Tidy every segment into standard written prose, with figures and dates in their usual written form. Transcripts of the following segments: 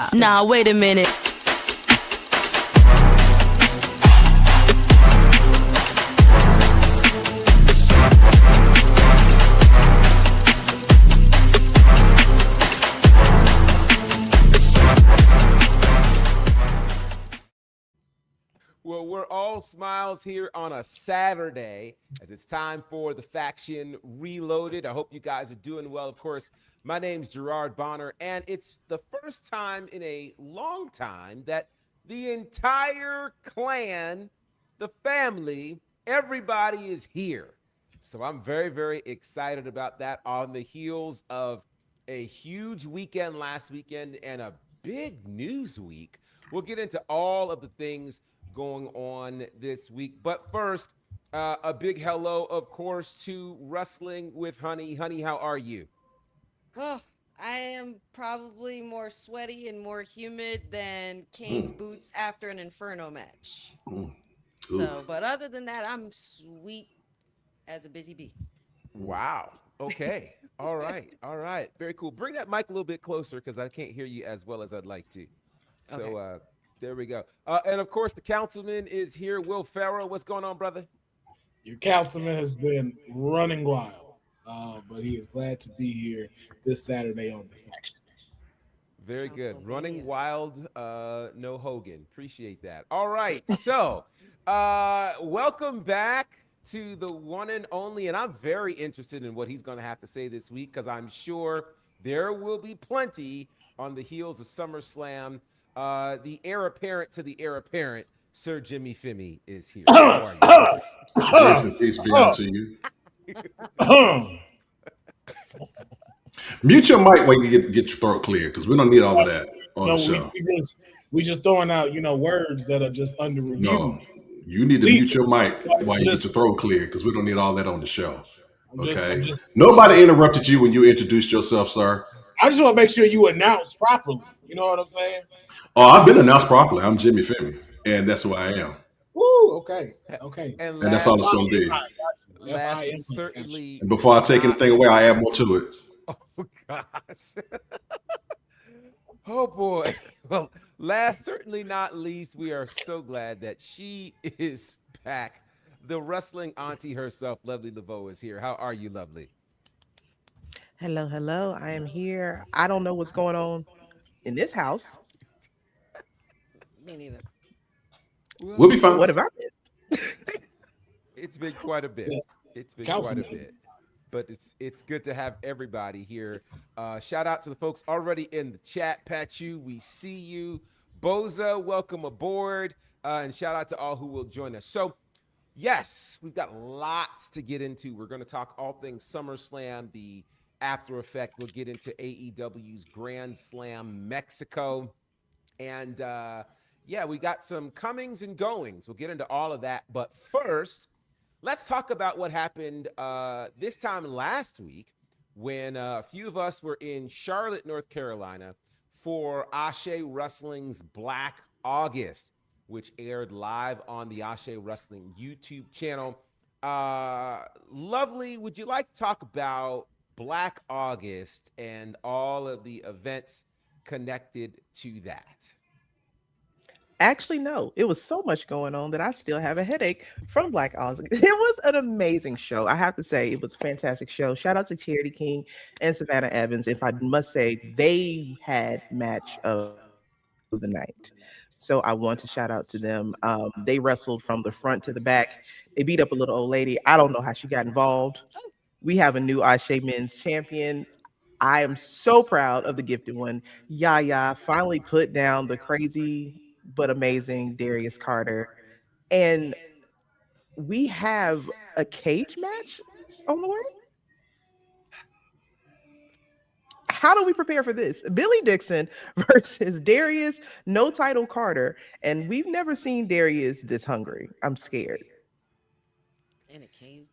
stop. Nah, wait a minute. Well, we're all smiles here on a Saturday as it's time for the Faction Reloaded. I hope you guys are doing well. Of course, my name's Gerard Bonner, and it's the first time in a long time that the entire clan, the family, everybody is here. So I'm very, very excited about that on the heels of a huge weekend last weekend and a big news week. We'll get into all of the things going on this week. But first, a big hello, of course, to Wrestling with Honey. Honey, how are you? Oh, I am probably more sweaty and more humid than Kane's boots after an Inferno match. So, but other than that, I'm sweet as a busy bee. Wow. Okay. All right. All right. Very cool. Bring that mic a little bit closer because I can't hear you as well as I'd like to. So, Okay. there we go. And of course, the councilman is here. Will Farrell, what's going on, brother? Your councilman has been running wild, but he is glad to be here this Saturday on the Faction. Very good. Running Councilmania. wild, no Hogan. Appreciate that. All right. So, welcome back to the one and only. And I'm very interested in what he's going to have to say this week because I'm sure there will be plenty on the heels of SummerSlam. The heir apparent to the heir apparent, Sir Jimmy Femi, is here. How are you? Grace and peace be unto you. Mute your mic while you get your throat clear, because we don't need all of that on No, the show. we just throwing out words that are just under review. No, you need to mute your mic while you get your throat clear, because we don't need all that on the show. Okay. Nobody interrupted you when you introduced yourself, sir. I just want to make sure you announce properly. You know what I'm saying? Oh, I've been announced properly. I'm Jimmy Femi, and that's who I am. Woo, okay. And that's all it's going to be. Last certainly. And before I take anything away, I add more to it. Oh, gosh. Oh, boy. Well, last certainly not least, we are so glad that she is back. The wrestling auntie herself, Lovely Laveau, is here. How are you, Lovely? Hello, hello. I am here. I don't know what's going on in this house. Me neither. We'll be fine. What have I missed? It's been quite a bit. Yes. It's been Councilman. quite a bit. But it's good to have everybody here. Shout out to the folks already in the chat. Pachu, we see you. Boza, welcome aboard. And shout out to all who will join us. So, yes, we've got lots to get into. We're going to talk all things SummerSlam, the after effect. We'll get into AEW's Grand Slam Mexico. And yeah, we got some comings and goings. We'll get into all of that. But first, let's talk about what happened this time last week when a few of us were in Charlotte, North Carolina for Ashe Wrestling's Black August, which aired live on the Ashe Wrestling YouTube channel. Lovely, would you like to talk about Black August and all of the events connected to that? Actually, no. It was so much going on that I still have a headache from Black Oz. It was an amazing show. I have to say, it was a fantastic show. Shout out to Charity King and Savannah Evans. If I must say, they had match of the night. So I want to shout out to them. They wrestled from the front to the back. They beat up a little old lady. I don't know how she got involved. We have a new Ashe Men's champion. I am so proud of the gifted one. Yaya finally put down the crazy but amazing Darius Carter. And we have a cage match on the way. How do we prepare for this? Billy Dixon versus Darius, no title Carter. And we've never seen Darius this hungry. I'm scared. In a cage.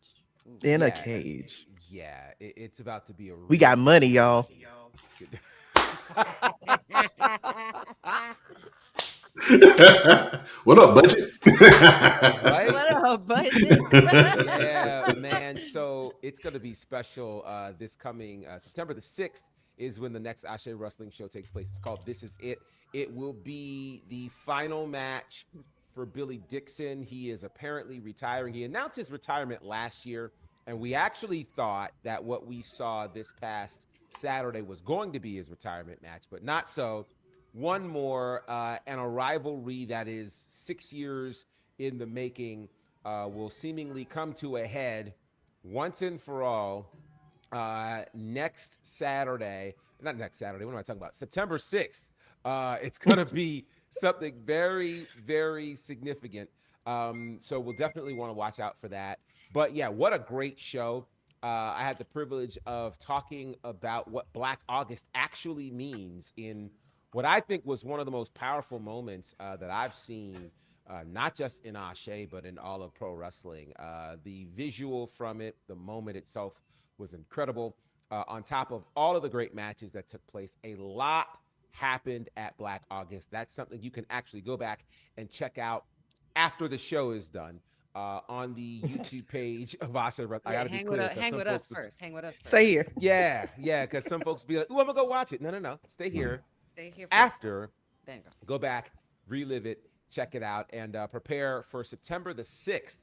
Ooh. In a cage. Yeah, it's about to be a. We got money, y'all. What up, budget? Right? What up, budget? Yeah, man. So it's going to be special this coming September the 6th is when the next Ashe Wrestling show takes place. It's called This Is It. It will be the final match for Billy Dixon. He is apparently retiring. He announced his retirement last year, and we actually thought that what we saw this past Saturday was going to be his retirement match, but not so. One more, and a rivalry that is 6 years in the making will seemingly come to a head once and for all next Saturday. Not next Saturday. What am I talking about? September 6th. It's going to be something very, very significant. So we'll definitely want to watch out for that. But yeah, what a great show. I had the privilege of talking about what Black August actually means in what I think was one of the most powerful moments that I've seen, not just in Ashe, but in all of pro wrestling. The visual from it, the moment itself was incredible. On top of all of the great matches that took place, a lot happened at Black August. That's something you can actually go back and check out after the show is done. On the YouTube page of Ashe Wrestling. I gotta be clear. Hang with us first. Hang with us first. Stay here. Yeah, because some folks be like, "Ooh, I'm gonna go watch it." No. Stay here. Stay here first. After, there you go back, relive it, check it out, and prepare for September the 6th.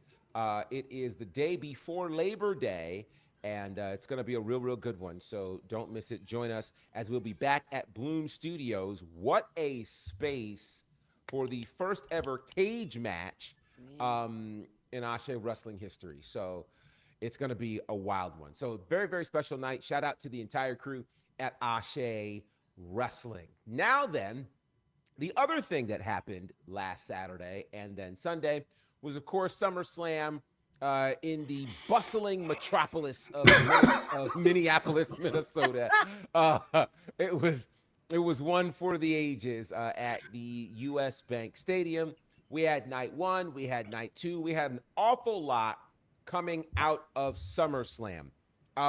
It is the day before Labor Day, and it's going to be a real good one. So don't miss it. Join us as we'll be back at Bloom Studios. What a space for the first ever cage match in Ashe Wrestling history. So it's going to be a wild one. So very, very special night. Shout out to the entire crew at Ashe Wrestling. Now then, the other thing that happened last Saturday and then Sunday was, of course, SummerSlam in the bustling metropolis of Minneapolis, Minnesota. It was one for the ages at the U.S. Bank Stadium. We had night one, we had night two, we had an awful lot coming out of SummerSlam.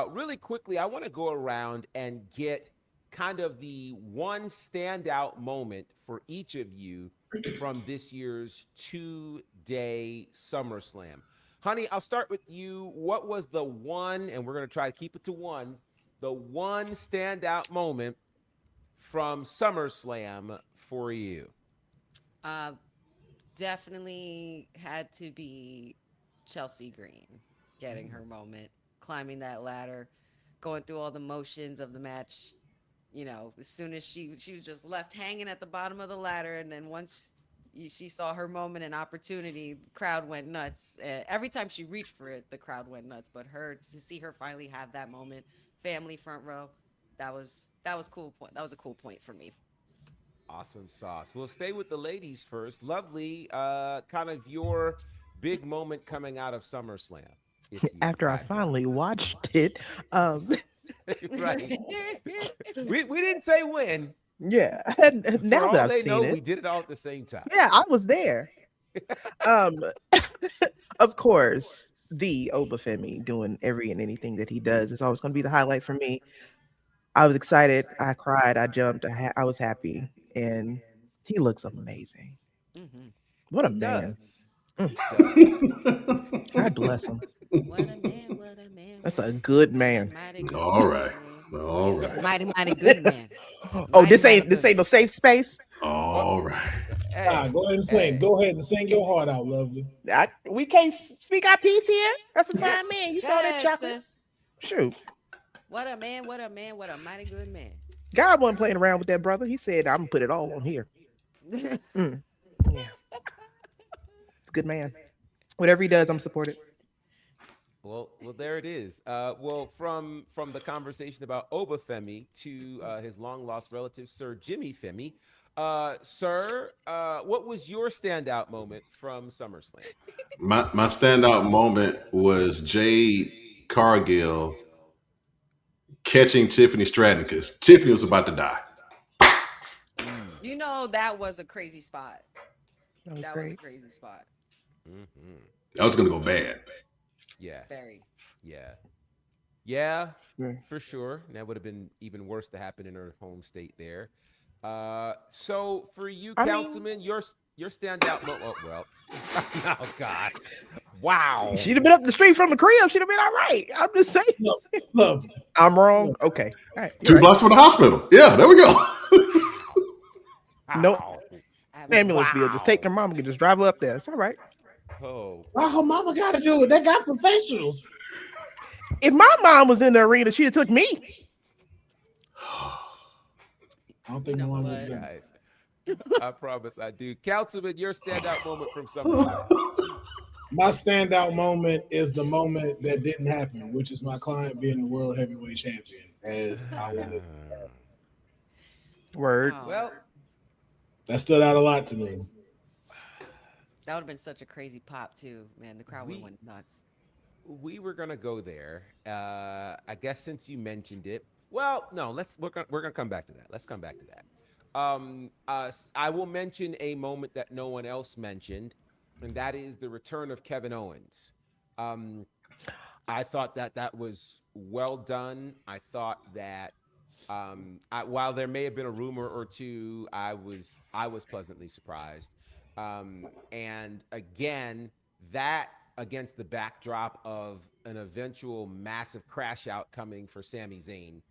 Really quickly, I want to go around and get kind of the one standout moment for each of you from this year's 2-day SummerSlam. Honey, I'll start with you. What was the one, and we're going to try to keep it to one, the one standout moment from SummerSlam for you? Definitely had to be Chelsea Green getting her moment, climbing that ladder, going through all the motions of the match. You know, as soon as she was just left hanging at the bottom of the ladder, and then once she saw her moment and opportunity, the crowd went nuts. Every time she reached for it, the crowd went nuts. But to see her finally have that moment, family front row, that was cool point. That was a cool point for me. Awesome sauce. We'll stay with the ladies first. Lovely, kind of your big moment coming out of SummerSlam. After I finally watched it. Right. we didn't say when. Yeah. Now that I've seen it, we did it all at the same time. Yeah, I was there. Of course, the Oba Femi doing every and anything that he does is always going to be the highlight for me. I was excited. I cried. I jumped. I was happy, and he looks amazing. Mm-hmm. What a man! God bless him. What a man! What a man! That's a good man. All right. Mighty good man. This ain't no safe space. All right. Hey, go ahead and sing. Hey. Go ahead and sing your heart out, lovely. We can't speak our piece here. That's a fine man. You saw that chocolate? Shoot. What a man! What a man! What a mighty good man. God wasn't playing around with that brother. He said, "I'm gonna put it all on here." Yeah. Good man. Whatever he does, I'm supported. Well, there it is. Well, from the conversation about Oba Femi to his long lost relative, Sir Jimmy Femi. Sir, what was your standout moment from SummerSlam? My standout moment was Jade Cargill catching Tiffany Stratton because Tiffany was about to die. You know, that was a crazy spot. That was a crazy spot. Mm-hmm. That was going to go bad. Yeah. Very. Yeah, for sure. That would have been even worse to happen in her home state there. So for you, Councilman, your standout moment. Oh, well, oh gosh. Wow. She'd have been up the street from the crib. She'd have been all right. I'm just saying. Look, I'm wrong. Okay. All right. Two blocks from the hospital. Yeah, there we go. Nope. Wow. Ambulance bill. Just take her mom and just drive her up there. It's all right. Oh. why her mama got to do it? They got professionals. If my mom was in the arena, she'd have took me. I don't think no one would. Guys, I promise I do. Councilman, your standout moment from SummerSlam. My standout moment is the moment that didn't happen, which is my client being the world heavyweight champion, as I wanted. Word. Well, that stood out a lot to me. That would have been such a crazy pop too, man. The crowd would have went nuts. we were gonna go there. I guess since you mentioned it, well, no, we're gonna come back to that. Let's come back to that. I will mention a moment that no one else mentioned, and that is the return of Kevin Owens. I thought that was well done. I thought that while there may have been a rumor or two, I was pleasantly surprised. And again, that against the backdrop of an eventual massive crash out coming for Sami Zayn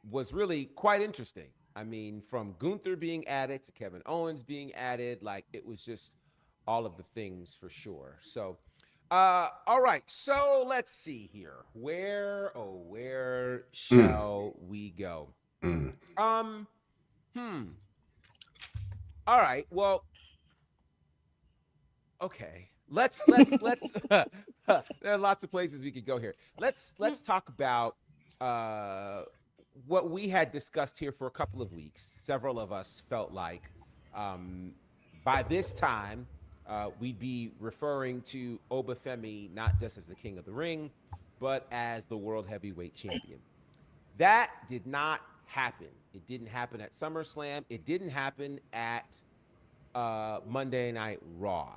was really quite interesting. I mean, from Gunther being added to Kevin Owens being added, like it was just all of the things for sure. So, all right. So let's see here. Where shall we go? All right. Well, okay. Let's there are lots of places we could go here. Let's talk about what we had discussed here for a couple of weeks. Several of us felt like by this time we'd be referring to Oba Femi not just as the King of the Ring, but as the World Heavyweight Champion. That did not happen. It didn't happen at SummerSlam. It didn't happen at Monday Night Raw.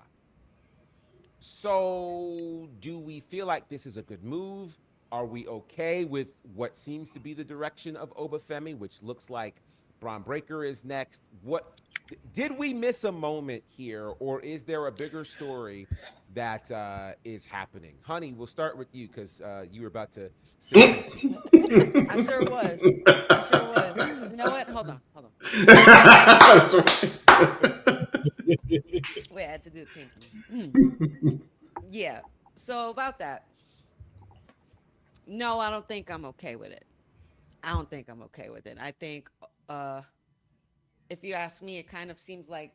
So do we feel like this is a good move? Are we okay with what seems to be the direction of Oba Femi, which looks like Braun Breaker is next? What did we miss a moment here, or is there a bigger story that is happening? Honey, we'll start with you because you were about to say something. I sure was. You know what? Hold on. Wait, I had to do the pinky. Yeah. So about that. No, I don't think I'm okay with it. I think if you ask me, it kind of seems like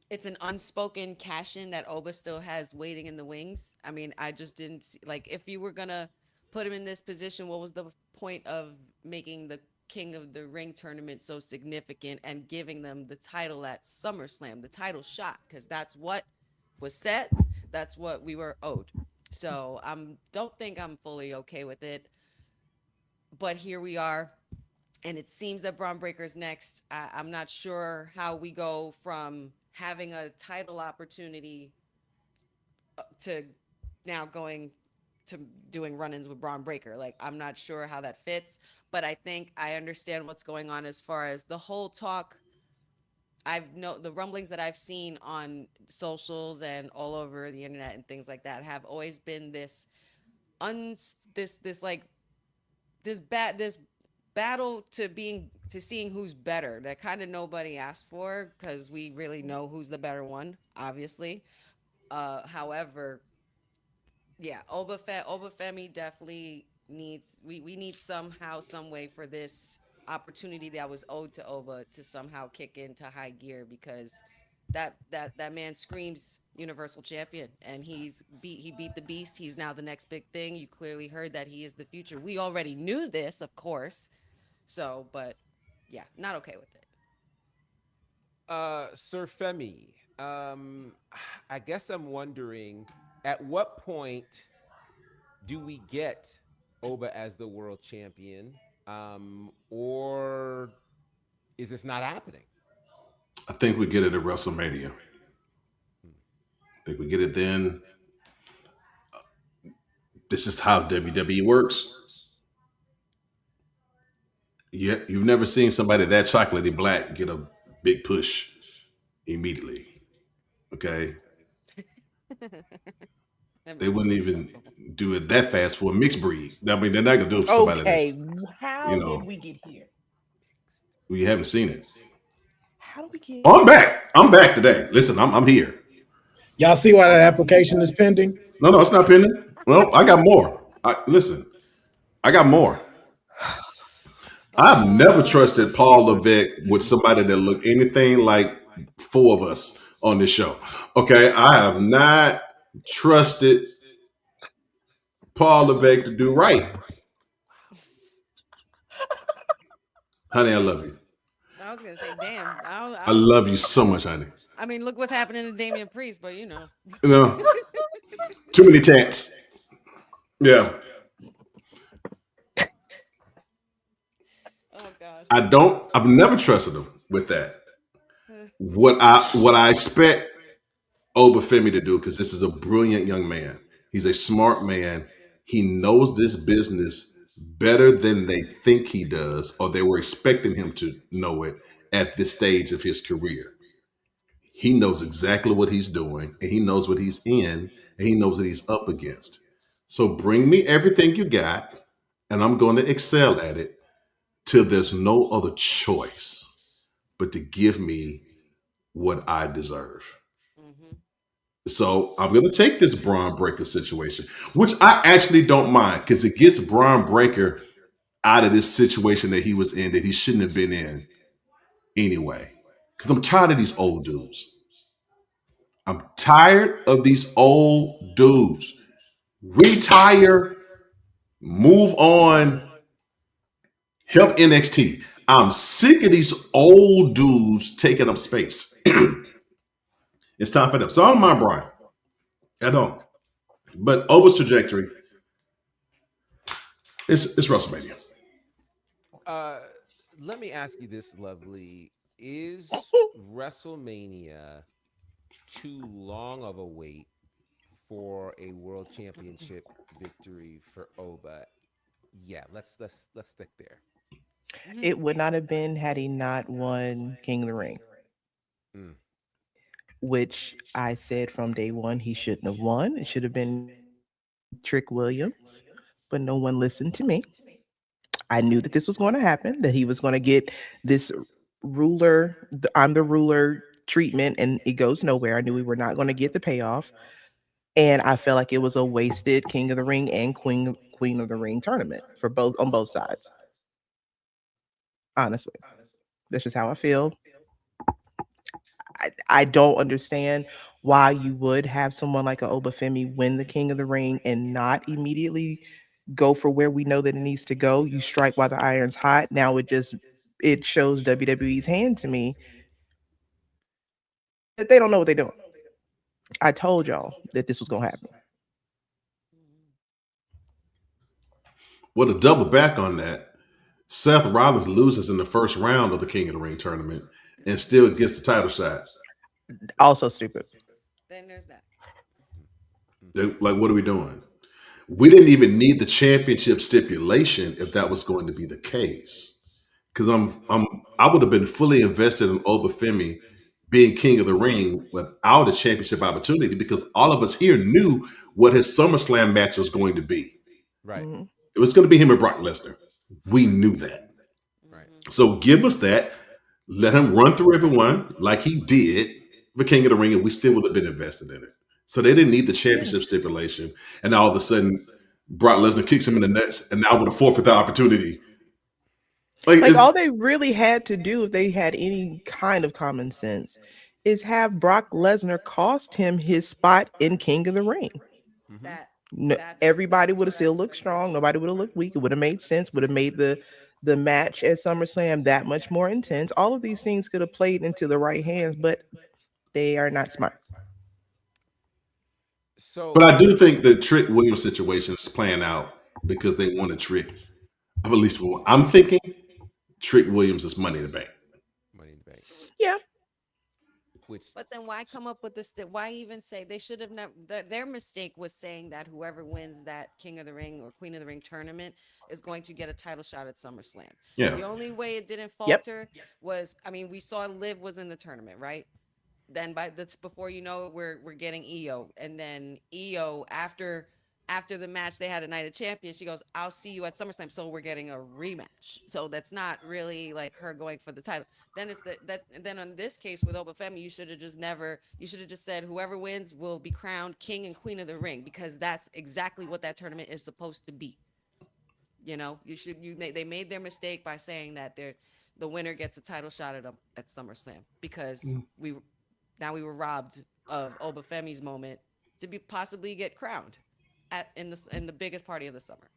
it's an unspoken cash-in that Oba still has waiting in the wings. I mean, I just didn't see, like, if you were gonna put him in this position, what was the point of making the King of the Ring tournament so significant and giving them the title at SummerSlam, the title shot? Because that's what was set. That's what we were owed. So I don't think I'm fully okay with it. But here we are. And it seems that Braun Breaker's next. I'm not sure how we go from having a title opportunity to now going to doing run-ins with Braun Breaker. Like, I'm not sure how that fits, but I think I understand what's going on as far as the whole talk. The rumblings that I've seen on socials and all over the internet and things like that have always been this battle to seeing who's better, that kind of nobody asked for, because we really know who's the better one, obviously. However, yeah, Oba Femi definitely needs, we need somehow, some way for this opportunity that was owed to Oba to somehow kick into high gear, because that man screams Universal Champion, and he beat the beast. He's now the next big thing. You clearly heard that he is the future. We already knew this, of course. So, but yeah, not okay with it. Sir Femi, I guess I'm wondering, at what point do we get Oba as the world champion, or is this not happening? I think we get it at WrestleMania. I think we get it then. This is how WWE works. Yeah, you've never seen somebody that chocolatey black get a big push immediately. Okay. They wouldn't even do it that fast for a mixed breed. I mean, they're not gonna do it for somebody that's, Okay, how you did know, we get here? we haven't seen it. How do we get? Oh, I'm back. I'm back today. Listen, I'm here. Y'all see why that application is pending? No, no, it's not pending. Well, I got more. Listen, I got more. I've never trusted Paul Levesque with somebody that looked anything like four of us on this show. Okay, I have not trusted Paul Levesque to do right. Honey, I love you. I was gonna say, damn. I love you so much, honey. I mean, look what's happening to Damian Priest, but You know, too many tats. Yeah. Oh God. I've never trusted him with that. What I expect Oba Femi to do, because this is a brilliant young man. He's a smart man. He knows this business better than they think he does, or they were expecting him to know it at this stage of his career. He knows exactly what he's doing, and he knows what he's in, and he knows what he's up against. So bring me everything you got, and I'm going to excel at it till there's no other choice but to give me what I deserve. Mm-hmm. So I'm going to take this Braun Breaker situation, which I actually don't mind because it gets Braun Breaker out of this situation that he was in that he shouldn't have been in anyway. Because I'm tired of these old dudes. I'm tired of these old dudes. Retire, move on, help NXT. I'm sick of these old dudes taking up space. It's time for them. So I don't mind Brian. I don't. But Oba's trajectory, it's WrestleMania. Let me ask you this, Lovely. Is WrestleMania too long of a wait for a world championship victory for Oba? Yeah, let's stick there. It would not have been had he not won King of the Ring, Mm. which I said from day one he shouldn't have won. It should have been Trick Williams, but no one listened to me. I knew that this was going to happen, that he was going to get this I'm the ruler treatment, and it goes nowhere. I knew we were not going to get the payoff. And I felt like it was a wasted King of the Ring and Queen of the Ring tournament for both on both sides. Honestly, that's just how I feel. I don't understand why you would have someone like a Oba Femi win the King of the Ring and not immediately go for where we know that it needs to go. You strike while the iron's hot. Now it shows WWE's hand to me that they don't know what they're doing. I told y'all that this was gonna happen. Well, to double back on that, Seth Rollins loses in the first round of the King of the Ring tournament and still gets the title shot. Also stupid. Then there's that. Like, what are we doing? We didn't even need the championship stipulation if that was going to be the case. Because I would have been fully invested in Oba Femi being King of the Ring without a championship opportunity, because all of us here knew what his SummerSlam match was going to be. Right. Mm-hmm. It was going to be him and Brock Lesnar. We knew that. Right. So give us that. Let him run through everyone like he did for King of the Ring, and we still would have been invested in it. So they didn't need the championship stipulation. And all of a sudden, Brock Lesnar kicks him in the nuts, and now with a forfeit opportunity. Like all they really had to do, if they had any kind of common sense, is have Brock Lesnar cost him his spot in King of the Ring. Mm-hmm. No, everybody would have still looked strong. Nobody would have looked weak. It would have made sense. Would have made the match at SummerSlam that much more intense. All of these things could have played into the right hands, but they are not smart. So, but I do think the Trick Williams situation is playing out because they want a Trick. At least for what I'm thinking, Trick Williams is Money in the Bank. Money in the Bank. Yeah. But then why come up with this? Why even say they should have never? Their mistake was saying that whoever wins that King of the Ring or Queen of the Ring tournament is going to get a title shot at SummerSlam. Yeah. The only way it didn't falter was, I mean, we saw Liv was in the tournament, right? then by that's before you know it, we're getting Io, and then Io after the match they had a Night of Champions, she goes, "I'll see you at SummerSlam." So we're getting a rematch. So that's not really like her going for the title. Then it's that. And then on this case with Oba Femi, you should have just never. You should have just said whoever wins will be crowned king and queen of the ring, because that's exactly what that tournament is supposed to be. You know, they made their mistake by saying that the winner gets a title shot at SummerSlam, because we were robbed of Oba Femi's moment to be possibly get crowned in the biggest party of the summer.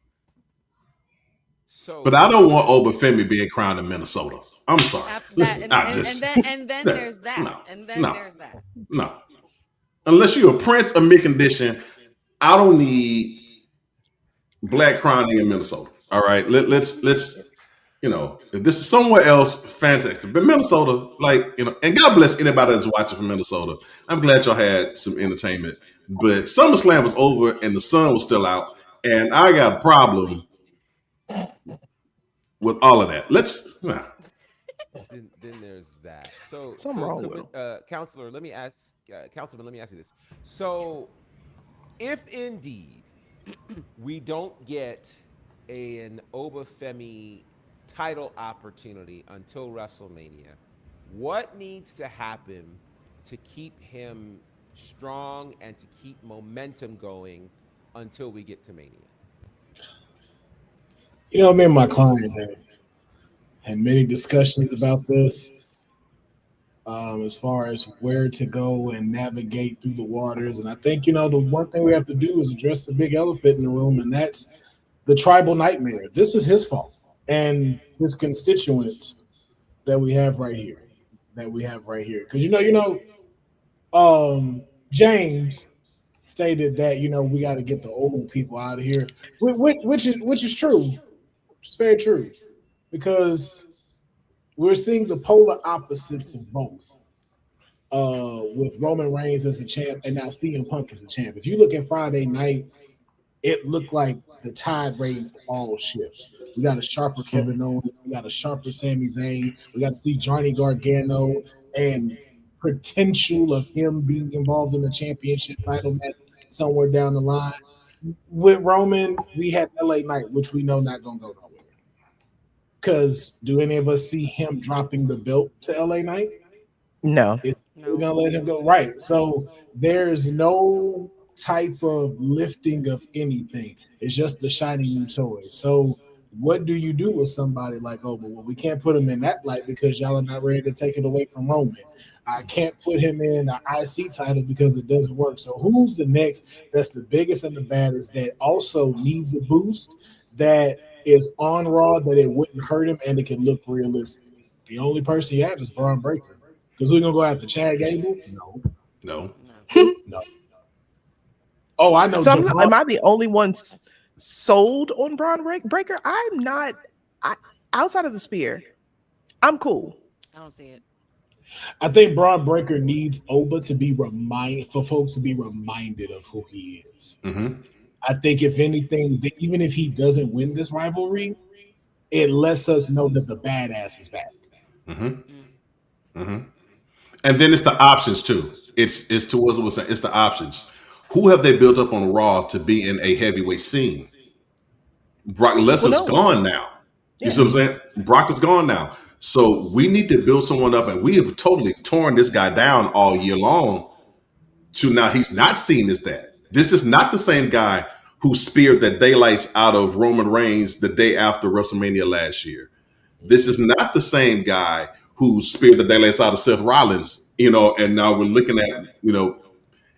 So But I don't want Oba Femi being crowned in Minnesota. I'm sorry. That Listen, I just and then there's that. no, And then no, there's that. no. Unless you're a prince of mid condition, I don't need black crowning in Minnesota. All right, let's if this is somewhere else, fantastic. But Minnesota, and God bless anybody that's watching from Minnesota. I'm glad y'all had some entertainment. But SummerSlam was over and the sun was still out, and I got a problem with all of that. then there's that. So Something wrong with Counselor, let me ask Councilman, let me ask you this. So if indeed we don't get an Oba Femi title opportunity until WrestleMania, what needs to happen to keep him strong and to keep momentum going until we get to Mania? Me and my client have had many discussions about this, as far as where to go and navigate through the waters. And I think, the one thing we have to do is address the big elephant in the room, and that's the tribal nightmare. This is his fault and his constituents that we have right here. Because, James stated that, we got to get the old people out of here, which is true. It's very true, because we're seeing the polar opposites of both. With Roman Reigns as a champ and now CM Punk as a champ. If you look at Friday night, it looked like the tide raised all ships. We got a sharper Kevin Owens, we got a sharper Sami Zayn, we got to see Johnny Gargano and potential of him being involved in the championship title match somewhere down the line. With Roman, we had LA Knight, which we know not gonna go nowhere. Because do any of us see him dropping the belt to LA Knight? No. We're gonna let him go. Right. So there's no type of lifting of anything. It's just the shiny new toy. So what do you do with somebody like Oba? Well, we can't put him in that light because y'all are not ready to take it away from Roman. I can't put him in the IC title because it doesn't work. So who's the next that's the biggest and the baddest that also needs a boost, that is on Raw, that it wouldn't hurt him and it can look realistic? The only person you have is Braun Breaker. Because we're going to go after Chad Gable? No. Oh, I know. So am I the only one sold on Braun Breaker? I'm not. Outside of the spear, I'm cool. I don't see it. I think Braun Breaker needs Oba to be for folks to be reminded of who he is. Mm-hmm. I think if anything, even if he doesn't win this rivalry, it lets us know that the badass is back. Mm-hmm. Mm-hmm. And then it's the options too. It's towards what we're saying. It's the options. Who have they built up on Raw to be in a heavyweight scene? Brock Lesnar's gone now. You see what I'm saying? Brock is gone now. So we need to build someone up, and we have totally torn this guy down all year long. To now he's not seen as that. This is not the same guy who speared the daylights out of Roman Reigns the day after WrestleMania last year. This is not the same guy who speared the daylights out of Seth Rollins, and now we're looking at,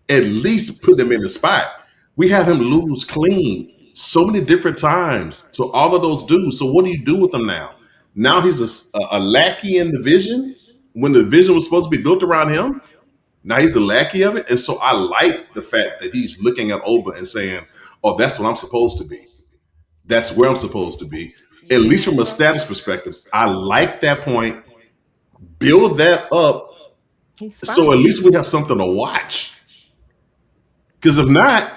at least put him in the spot. We had him lose clean so many different times to all of those dudes. So what do you do with him now? Now he's a lackey in the vision when the vision was supposed to be built around him. Now he's the lackey of it. And so I like the fact that he's looking at Oba and saying, oh, that's what I'm supposed to be. That's where I'm supposed to be. At least from a status perspective, I like that point. Build that up so at least we have something to watch. Because if not,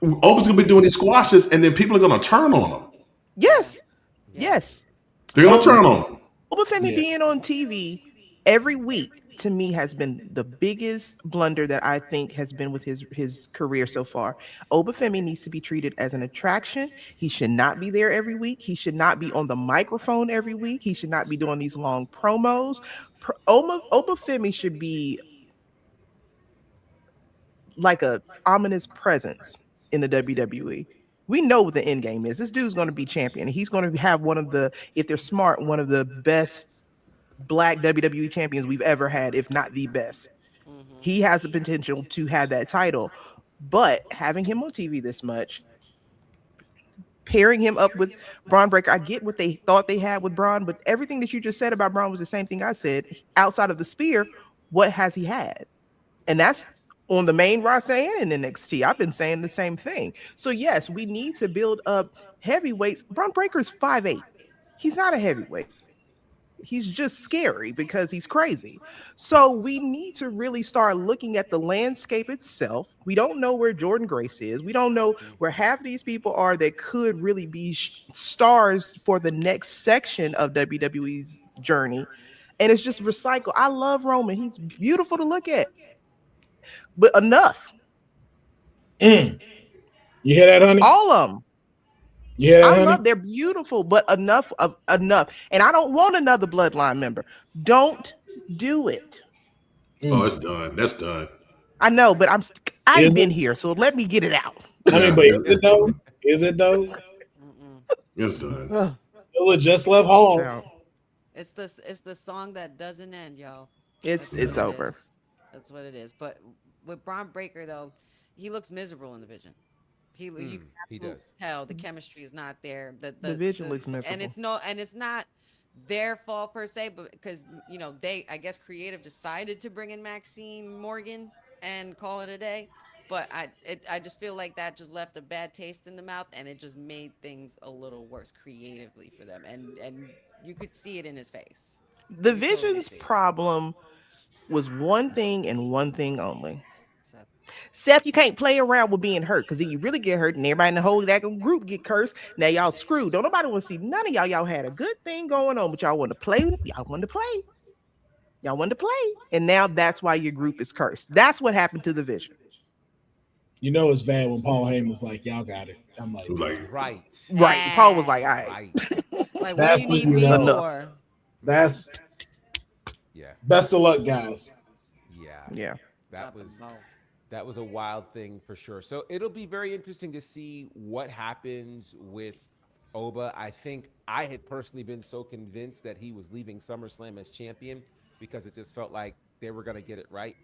Oba's going to be doing these squashes and then people are going to turn on him. Yes. They're going to turn on him. Oba Femi being on TV every week to me has been the biggest blunder that I think has been with his career so far. Oba Femi needs to be treated as an attraction. He should not be there every week. He should not be on the microphone every week. He should not be doing these long promos. Oba Femi should be like a ominous presence in the WWE. We know what the end game is. This dude's going to be champion. He's going to have one of the, if they're smart, one of the best black WWE champions we've ever had, if not the best. Mm-hmm. He has the potential to have that title, but having him on TV this much, pairing him up with Braun Breaker, I get what they thought they had with Braun, but everything that you just said about Braun was the same thing I said. Outside of the spear, what has he had? And that's on the main roster and in NXT. I've been saying the same thing. So yes, we need to build up heavyweights. Braun Breaker's 5'8". He's not a heavyweight. He's just scary because he's crazy. So we need to really start looking at the landscape itself. We don't know where Jordan Grace is. We don't know where half of these people are that could really be stars for the next section of WWE's journey. And it's just recycle. I love Roman. He's beautiful to look at. But enough. You hear that, honey? All of them. You hear that, honey? They're beautiful, but enough of enough. And I don't want another bloodline member. Don't do it. Oh, it's done. That's done. I know, but I've Is been it? here, so let me get it out. I mean, but is it though? Is it though? Mm-mm. It's done. Stella just left home. It's the song that doesn't end, y'all. It's That's what it over. is. That's what it is. But with Braun Breaker though, he looks miserable in the vision. You can He absolutely does. tell the chemistry is not there. The vision looks miserable. And it's not their fault per se, but because they, I guess, creative decided to bring in Maxine Morgan and call it a day. But I just feel like that just left a bad taste in the mouth, and it just made things a little worse creatively for them, and you could see it in his face. The You totally vision's see it. problem was one thing and one thing only. So, Seth, you can't play around with being hurt because then you really get hurt and everybody in the whole that group get cursed. Now y'all screwed. Don't nobody want to see none of y'all. Y'all had a good thing going on, but y'all wanted to play. Y'all wanted to play. Y'all wanted to play. And now that's why your group is cursed. That's what happened to the vision. You know it's bad when Paul Heyman's like, "Y'all got it." I'm like, Right. Right. Paul was like, all right. Right. like, what That's do you when need you me know. for? "That's Yeah. best of luck, guys." Yeah. Yeah. That Drop the was ball. that was a wild thing for sure. So it'll be very interesting to see what happens with Oba. I think I had personally been so convinced that he was leaving SummerSlam as champion because it just felt like they were going to get it right,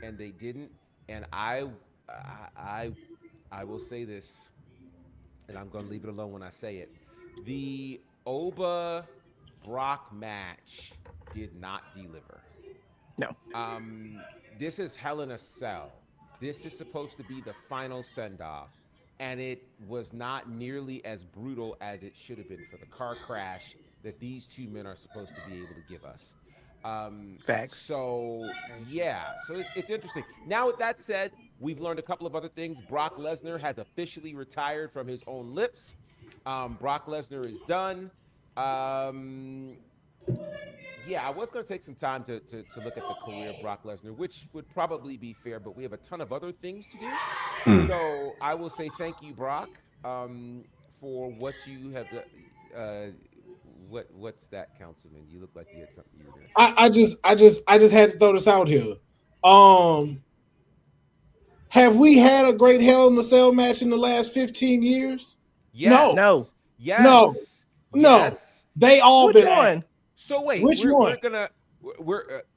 and they didn't. And I, I will say this, and I'm going to leave it alone when I say it. The Oba Brock match did not deliver. No. This is Hell in a Cell. This is supposed to be the final send off, and it was not nearly as brutal as it should have been for the car crash that these two men are supposed to be able to give us. Facts. So yeah, so it's interesting. Now with that said, we've learned a couple of other things. Brock Lesnar has officially retired from his own lips. Brock Lesnar is done. Yeah, I was going to take some time to look at the career of Brock Lesnar, which would probably be fair, but we have a ton of other things to do. So I will say thank you, Brock, for what you have. What's that, Councilman? You look like you had something you were going to say. I just had to throw this out here. Have we had a great Hell in a Cell match in the last 15 years? Yes. No. Yes. No. Yes. They all Which been one? ass. So wait, Which we're one? gonna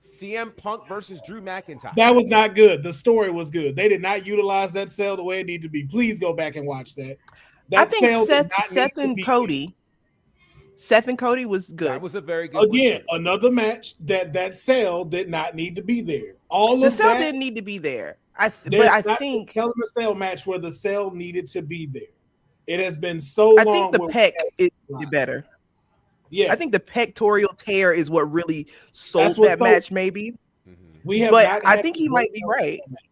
CM Punk versus Drew McIntyre. That was not good. The story was good. They did not utilize that cell the way it needed to be. Please go back and watch that. I That think cell did not Seth need to and be Cody. Seth and Cody was good. That was a very good again. one too. Another match that cell did not need to be there. All The of cell that. didn't need to be there. But There's I not think a Hell in a Cell match where the cell needed to be there. It has been so long. I think the where we Peck had- is better. Yeah, I think the pectorial tear is what really sold That's what that sold match, maybe. Mhm. we have. But not I had think a he might great be Hell in a right. Cell match.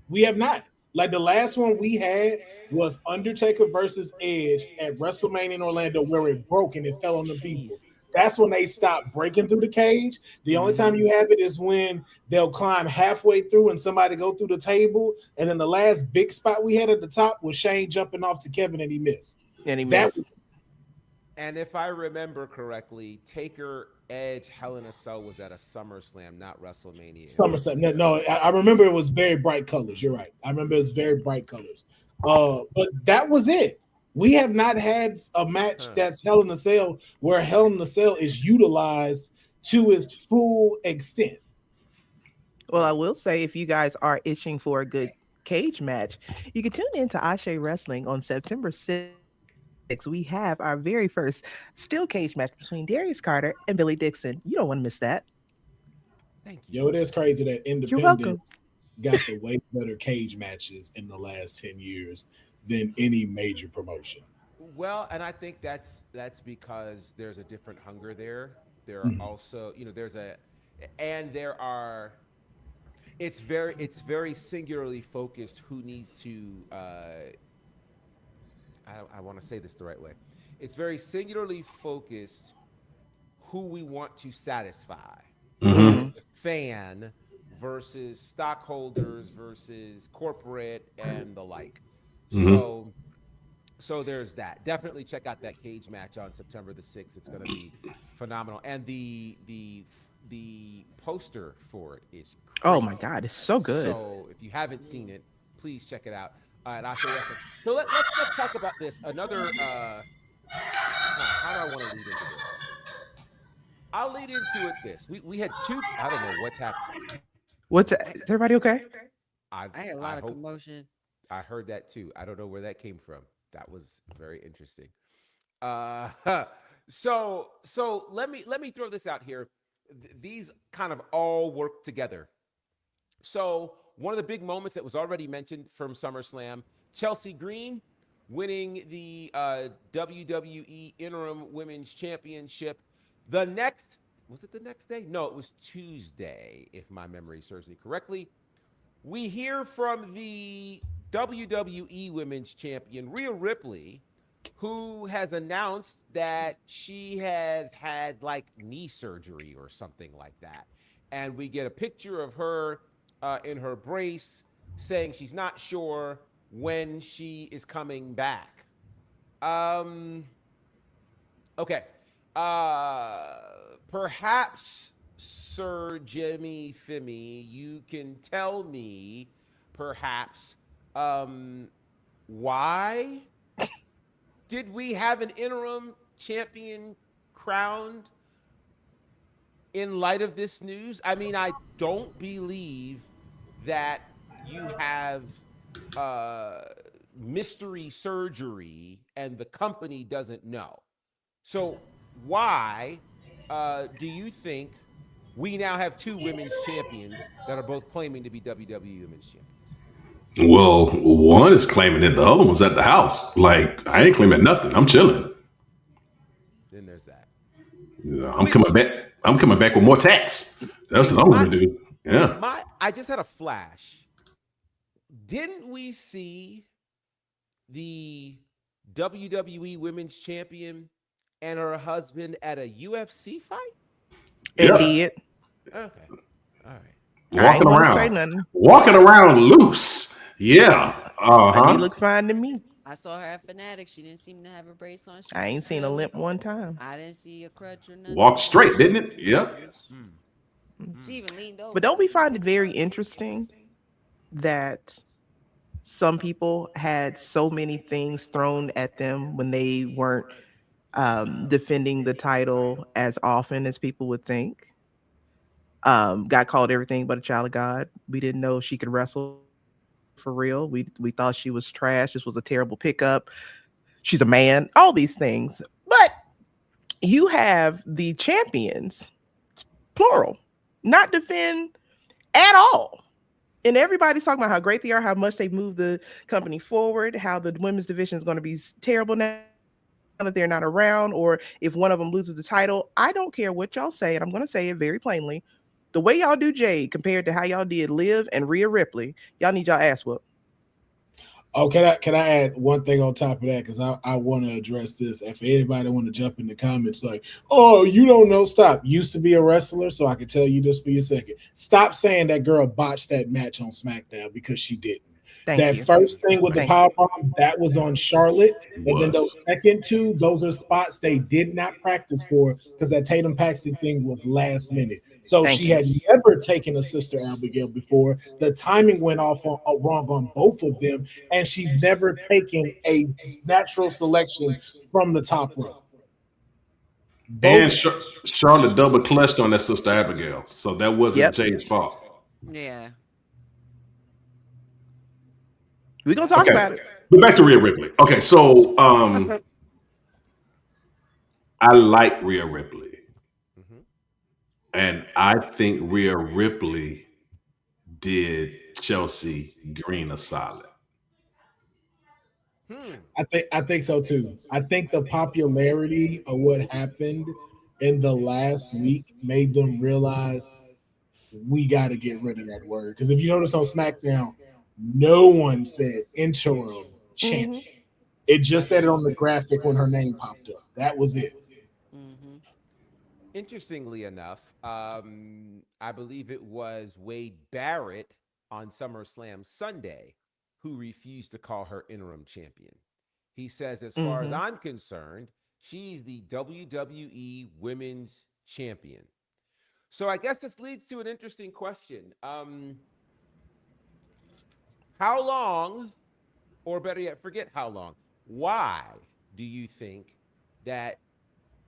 We have not. Like the last one we had was Undertaker versus Edge at WrestleMania in Orlando, where it broke and it fell on the people. Jeez. that's when they stop breaking through the cage. The only time you have it is when they'll climb halfway through and somebody go through the table. And then the last big spot we had at the top was Shane jumping off to Kevin and he missed. And he That missed. was And if I remember correctly, Taker Edge Hell in a Cell was at a SummerSlam, not WrestleMania. Summerslam. No, I remember it was very bright colors. You're right. I remember it was very bright colors. But that was it. We have not had a match that's Hell in a Cell where Hell in a Cell is utilized to its full extent. Well, I will say if you guys are itching for a good cage match, you can tune in to Ashe Wrestling on September 6th. We have our very first steel cage match between Darius Carter and Billy Dixon. You don't want to miss that. Thank you. Yo, it is crazy that You're welcome. Independence got the way better cage matches in the last 10 years than any major promotion. Well, and I think that's because there's a different hunger there. There are also, there are. It's very singularly focused. Who needs to? I want to say this the right way. It's very singularly focused. Who we want to satisfy, Mhm. the fan versus stockholders versus corporate and the like. So there's that. Definitely check out that cage match on September the 6th. It's going to be phenomenal. And the poster for it is crazy. Oh my God, it's so good. So if you haven't seen it, please check it out. And I'll show you something. So let's talk about this. Another how do I want to lead into this? I'll lead into it this. We had two. I don't know what's happening. What's that? Is everybody okay? I had a lot of commotion. I heard that too. I don't know where that came from. That was very interesting. So let me throw this out here. These kind of all work together. So one of the big moments that was already mentioned from SummerSlam, Chelsea Green winning the WWE Interim Women's Championship. Was it the next day? No, it was Tuesday, if my memory serves me correctly. We hear from the WWE Women's Champion, Rhea Ripley, who has announced that she has had like knee surgery or something like that. And we get a picture of her in her brace saying she's not sure when she is coming back. Okay. Perhaps Sir Jimmy Femi, you can tell me perhaps why did we have an interim champion crowned in light of this news? I mean, I don't believe that you have mystery surgery and the company doesn't know. So why do you think we now have two women's champions that are both claiming to be WWE Women's Champions? Well, one is claiming it, the other one's at the house. Like, I ain't claiming nothing. I'm chilling. Then there's that. I'm coming back. I'm coming back with more tats. That's what I'm gonna do. Yeah. I just had a flash. Didn't we see the WWE Women's Champion and her husband at a UFC fight? They did. Okay. All right. Walking around loose. Yeah. He looked fine to me. I saw her at Fanatic. She didn't seem to have a brace on. I ain't seen a limp one time. I didn't see a crutch or nothing. Walked straight, didn't it? Yep. She even leaned over. But don't we find it very interesting that some people had so many things thrown at them when they weren't defending the title as often as people would think? Got called everything but a child of God. We didn't know she could wrestle for real. We thought she was trash. This was a terrible pickup. She's a man. All these things. But you have the champions, plural, not defend at all. And everybody's talking about how great they are, how much they've moved the company forward, how the women's division is going to be terrible now that they're not around, or if one of them loses the title. I don't care what y'all say, and I'm going to say it very plainly. The way y'all do Jade compared to how y'all did Liv and Rhea Ripley, y'all need y'all ass whooped. Oh, can I add one thing on top of that? Because I want to address this. If anybody want to jump in the comments, like, oh, you don't know, stop. Used to be a wrestler, so I can tell you this for you a second. Stop saying that girl botched that match on SmackDown because she didn't. Thank That you. first thing with the Thank you. power bomb, that was on Charlotte. He And then those was. second two, those are spots they did not practice for because that Tatum Paxton thing was last minute. So Thank she you. had never taken a Sister Abigail before. The timing went off wrong on both of them, and she's never taken a natural selection from the top rope. And Both. Charlotte double clutched on that sister Abigail, so that wasn't Yep. Jay's fault. Yeah. We're gonna talk Okay, about it. but back to Rhea Ripley. Okay, so I like Rhea Ripley, Mhm. and I think Rhea Ripley did Chelsea Green a solid. Hmm. I think so too. I think the popularity of what happened in the last week made them realize we got to get rid of that word. Because if you notice on SmackDown, no one said interim Hmm. champion. It just said it on the graphic when her name popped up. That was it. Mm-hmm. Interestingly enough, I believe it was Wade Barrett on SummerSlam Sunday who refused to call her interim champion. He says, as far as Hmm. I'm concerned, she's the WWE Women's Champion. So I guess this leads to an interesting question. How long, or better yet, forget how long, why do you think that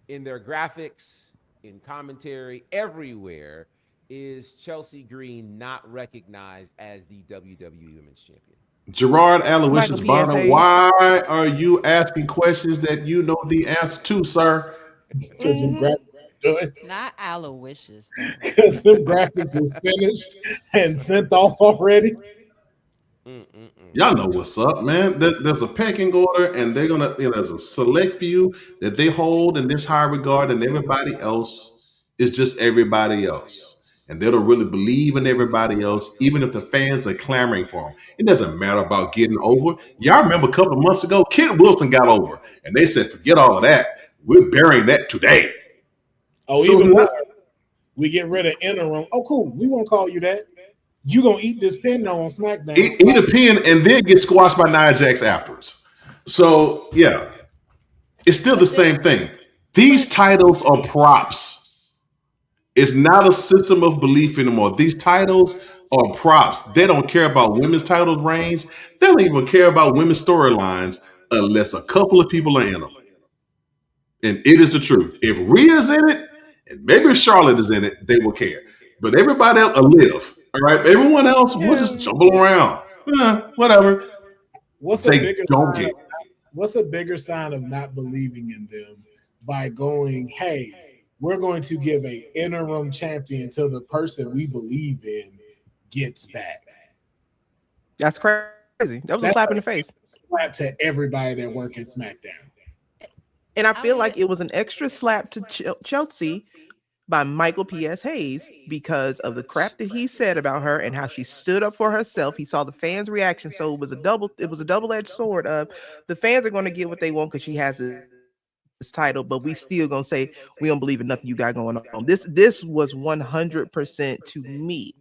in their graphics, in commentary, everywhere, is Chelsea Green not recognized as the WWE Women's Champion? Gerard Michael Aloysius P.S. Bonner, Hayes. why are you asking questions that you know the answer to, sir? Because them Hmm. graphics were done. Not Aloysius though. Because them graphics was finished and sent off already. Mm-mm-mm. Y'all know what's up, man. There's a pecking order, and they're gonna, there's a select few that they hold in this high regard, and everybody else is just everybody else. And they don't really believe in everybody else, even if the fans are clamoring for them. It doesn't matter about getting over. Y'all remember a couple of months ago, Kid Wilson got over, and they said, forget all of that. We're burying that today. Oh, So even more. not, We get rid of interim. Oh, cool. We won't call you that. You gonna eat this pin now on SmackDown? eat a pin and then get squashed by Nia Jax afterwards. So yeah, it's still the But they, same thing. These but titles are props. It's not a system of belief anymore. These titles are props. They don't care about women's titles reigns. They don't even care about women's storylines unless a couple of people are in them. And it is the truth. If Rhea's in it, and maybe Charlotte is in it, they will care. But everybody else will live. All right. Everyone else will Yeah. just jumble around. Whatever. What's a They bigger don't sign care. of what's a bigger sign of not believing in them by going, hey, we're going to give a interim champion until the person we believe in gets back. That's crazy. That was a slap in the That's face. a slap to everybody that work at SmackDown. And I I feel don't like even. it was an extra slap to Chelsea by Michael P.S. Hayes because of the crap that he said about her and how she stood up for herself. He saw the fans' reaction, so it was a double-edged sword of the fans are going to get what they want because she has this title, but we still gonna say we don't believe in nothing you got going on. This was 100% to me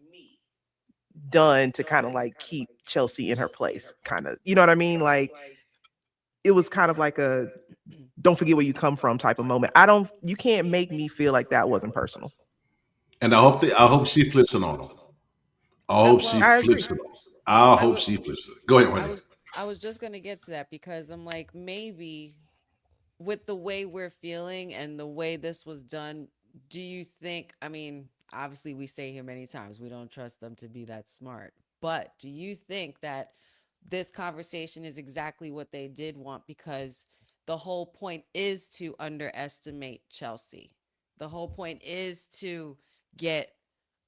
done to kind of like keep Chelsea in her place, kind of. You know what I mean? Like it was kind of like a don't forget where you come from type of moment. I don't you can't make me feel like that wasn't personal. And I hope she flips it on them. I hope she Well, I agree. flips it on 'em. I I hope would. she flips it. Go ahead, I Wendy. was. I was just gonna get to that because I'm like maybe with the way we're feeling and the way this was done, do you think, I mean, obviously we say here many times we don't trust them to be that smart, but do you think that this conversation is exactly what they did want because the whole point is to underestimate Chelsea. The whole point is to get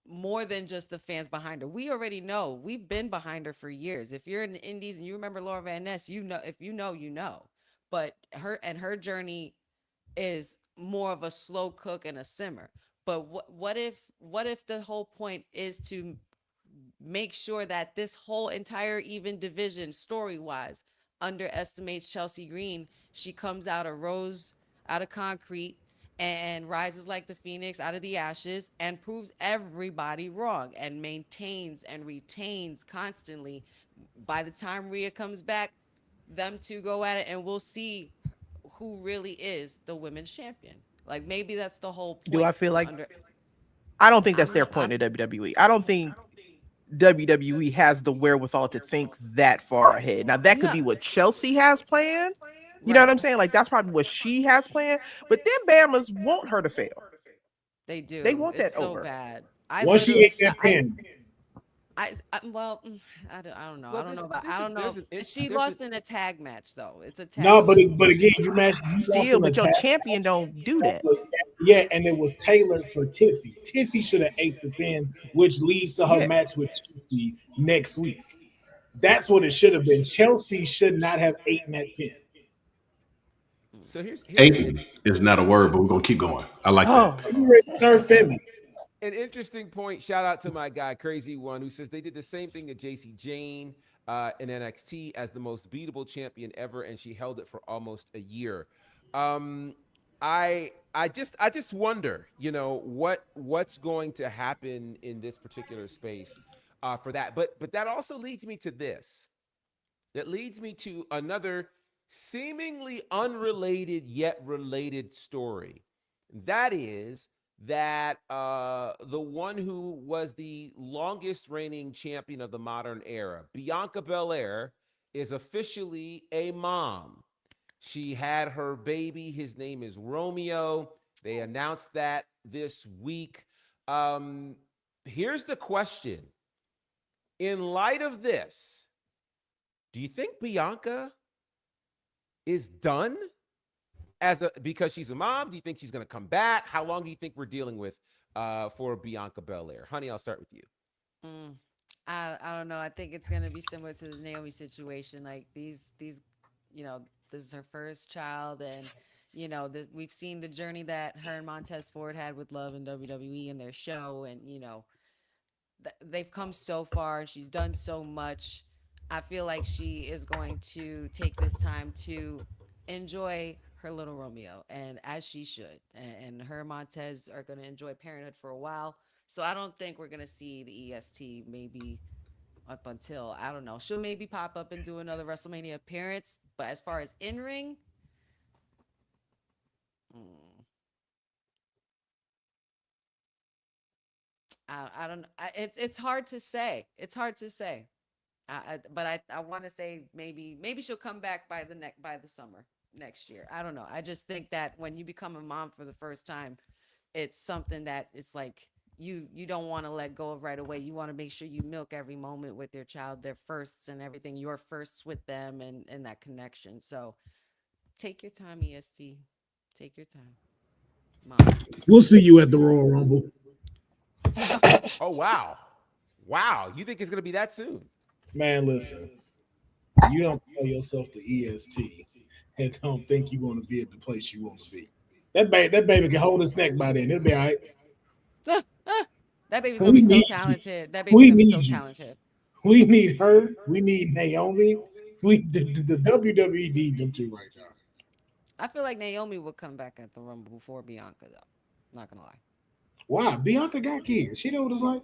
more than just the fans behind her. We already know. We've been behind her for years. If you're in the Indies and you remember Laura Van Ness, you know, if you know, you know. But her journey is more of a slow cook and a simmer. But what if the whole point is to make sure that this whole entire even division, story wise, underestimates Chelsea Green. She comes out a rose out of concrete and rises like the phoenix out of the ashes and proves everybody wrong and maintains and retains constantly. By the time Rhea comes back, them two go at it, and we'll see who really is the women's champion. Like maybe that's the whole Do I point feel to like under. I don't think that's I'm their not. point in WWE. I don't think WWE has the wherewithal to think that far ahead. Now that could No. be what Chelsea has planned. You know what Right. I'm saying? Like that's probably what she has planned. But then Bama's want her to fail. They They do. want It's that so over. bad. I Once she literally ate saw. that pin, Well, I don't know. Well, I don't know about. this I is don't know. She there's lost in a tag match though. It's a tag. no, It was. but again, you lost Still, in the but your tag. champion don't do that. Yeah, and it was tailored for Tiffy. Tiffy should have ate the pin, which leads to her Yeah. match with Chelsea next week. That's what it should have been. Chelsea should not have eaten that pin. so here's Aiden is not a word, but we're gonna keep going. I like that. Oh, You ready to serve Femi? an interesting point. Shout out to my guy Crazy One, who says they did the same thing to JC Jane in NXT as the most beatable champion ever, and she held it for almost a year. Um, I just wonder, what's going to happen in this particular space for that. But that also leads me to this. That leads me to another seemingly unrelated yet related story. That is that the one who was the longest reigning champion of the modern era, Bianca Belair, is officially a mom. She had her baby. His name is Romeo. They announced that this week. Um, Here's the question. In light of this, do you think Bianca is done because she's a mom? Do you think she's going to come back? How long do you think we're dealing with for Bianca Belair? Honey, I'll start with you. Mm, I don't know. I think it's gonna be similar to the Naomi situation. Like these, this is her first child, and we've seen the journey that her and Montez Ford had with Love and WWE and their show, and they've come so far. She's done so much. I feel like she is going to take this time to enjoy her little Romeo, and as she should. And her and Montez are going to enjoy parenthood for a while. So I don't think we're going to see the EST maybe up until, I don't know. She'll maybe pop up and do another WrestleMania appearance. But as far as in ring, mm, I don't. It's hard to say. It's hard to say. But I want to say maybe she'll come back by the summer next year. I don't know. I just think that when you become a mom for the first time, it's something that it's like you don't want to let go of right away. You want to make sure you milk every moment with your child, their firsts and everything, your firsts with them and that connection. So take your time, EST. Take your time, mom. We'll see you at the Royal Rumble. Oh, wow. Wow. You think it's going to be that soon? Man, listen, you don't call yourself the EST and don't think you're going to be at the place you want to be. That baby can hold his neck by then. It'll be all right. That baby's gonna We be so need you. talented. That baby's We gonna be so need you. talented. We need her. We need Naomi. The WWE need them two right now. I feel like Naomi would come back at the Rumble before Bianca, though. Not gonna lie. Why? Bianca got kids. She know what it's like.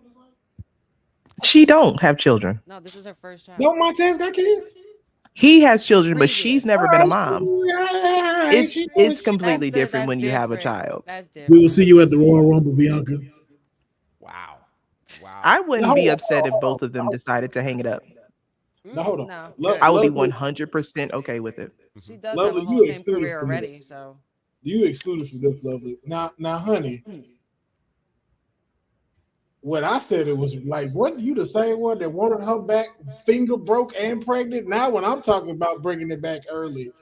She don't have children. No, this is her first child. Don't Montez got kids? He has children, but she's Previous. never been a mom. It's She it's knows. completely different That's when you have a different. child. That's We will different. see you at the Royal Rumble, Bianca. Wow. Wow. I Now, wouldn't hold be on, upset if hold on, both of them decided to hang it up. now hold on. No, Lo- Okay. I would be Lovely, 100% okay with it. she does have a Lovely, Hall you of Fame excluded career from already. this. So You excluded from this, Lovely. Now, honey, when I said it was like, what you the same one that wanted her back, finger broke and pregnant? Now, when I'm talking about bringing it back early,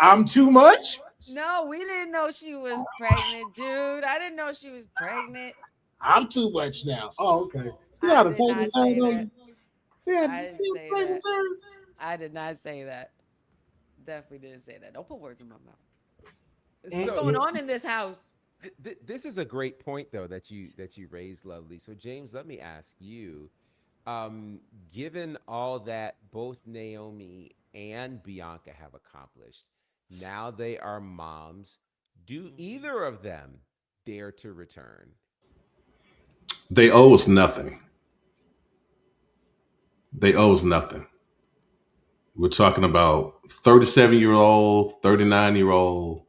I'm too much. no, we didn't know she was pregnant, dude. I didn't know she was pregnant. I'm too much now. Oh, okay. See I how the did table not say turns on that. you? See how I see didn't say how the table that. turns? I did not say that. Definitely didn't say that. Don't put words in my mouth. What's So going on in this house? this is a great point though that you raised, Lovely. So James, let me ask you, Um, Given all that both Naomi and Bianca have accomplished, now they are moms. Do Mhm. either of them dare to return? They owe us nothing. They owe us nothing. We're talking about 37-year-old, 39-year-old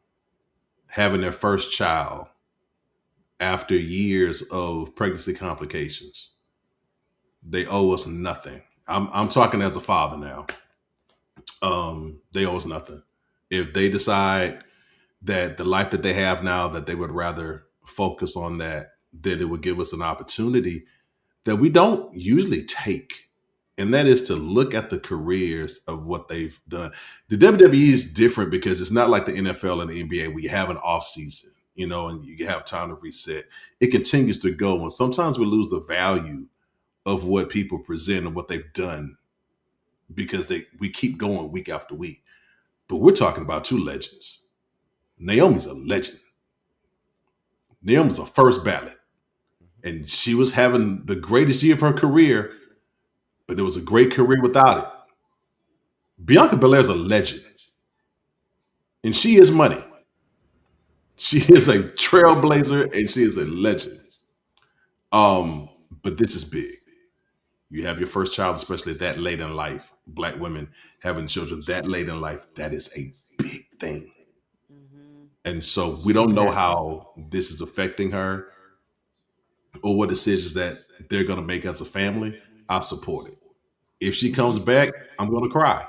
having their first child after years of pregnancy complications. They owe us nothing. I'm talking as a father now. They owe us nothing. If they decide that the life that they have now, that they would rather focus on that, then it would give us an opportunity that we don't usually take. And that is to look at the careers of what they've done. The WWE is different because it's not like the NFL and the NBA where you have an off season, and you have time to reset. It continues to go. And sometimes we lose the value of what people present and what they've done because we keep going week after week. But we're talking about two legends. Naomi's a legend. Naomi's a first ballot. Mhm. And she was having the greatest year of her career, but it was a great career without it. Bianca Belair's a legend, and she is money. She is a trailblazer, and she is a legend. But this is big. You have your first child, especially that late in life. Black women having children that late in life, that is a big thing. Mhm. And so we don't know how this is affecting her or what decisions that they're going to make as a family. I support it. If she comes back, I'm going to cry.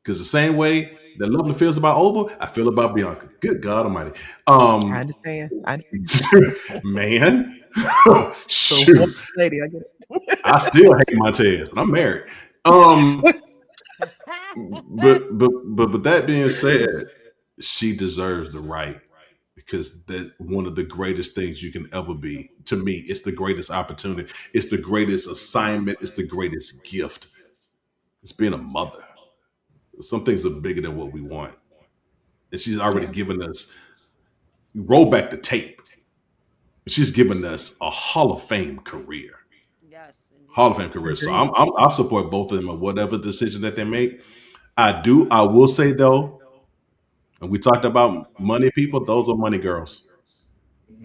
Because the same way that Lovely feels about Oba, I feel about Bianca. Good God Almighty. I Um, understand. I understand. man, So one shoot, lady, I get it. I still hate Montez, and I'm married. But that being said, she deserves the right because that's one of the greatest things you can ever be. To me, it's the greatest opportunity. It's the greatest assignment. It's the greatest gift. It's being a mother. Some things are bigger than what we want. And she's already Yeah. given us, roll back the tape. She's given us a Hall of Fame career. Yes, Hall of indeed. Fame career. So Agreed. I support both of them in whatever decision that they make. I will say though, and we talked about money people, those are money girls.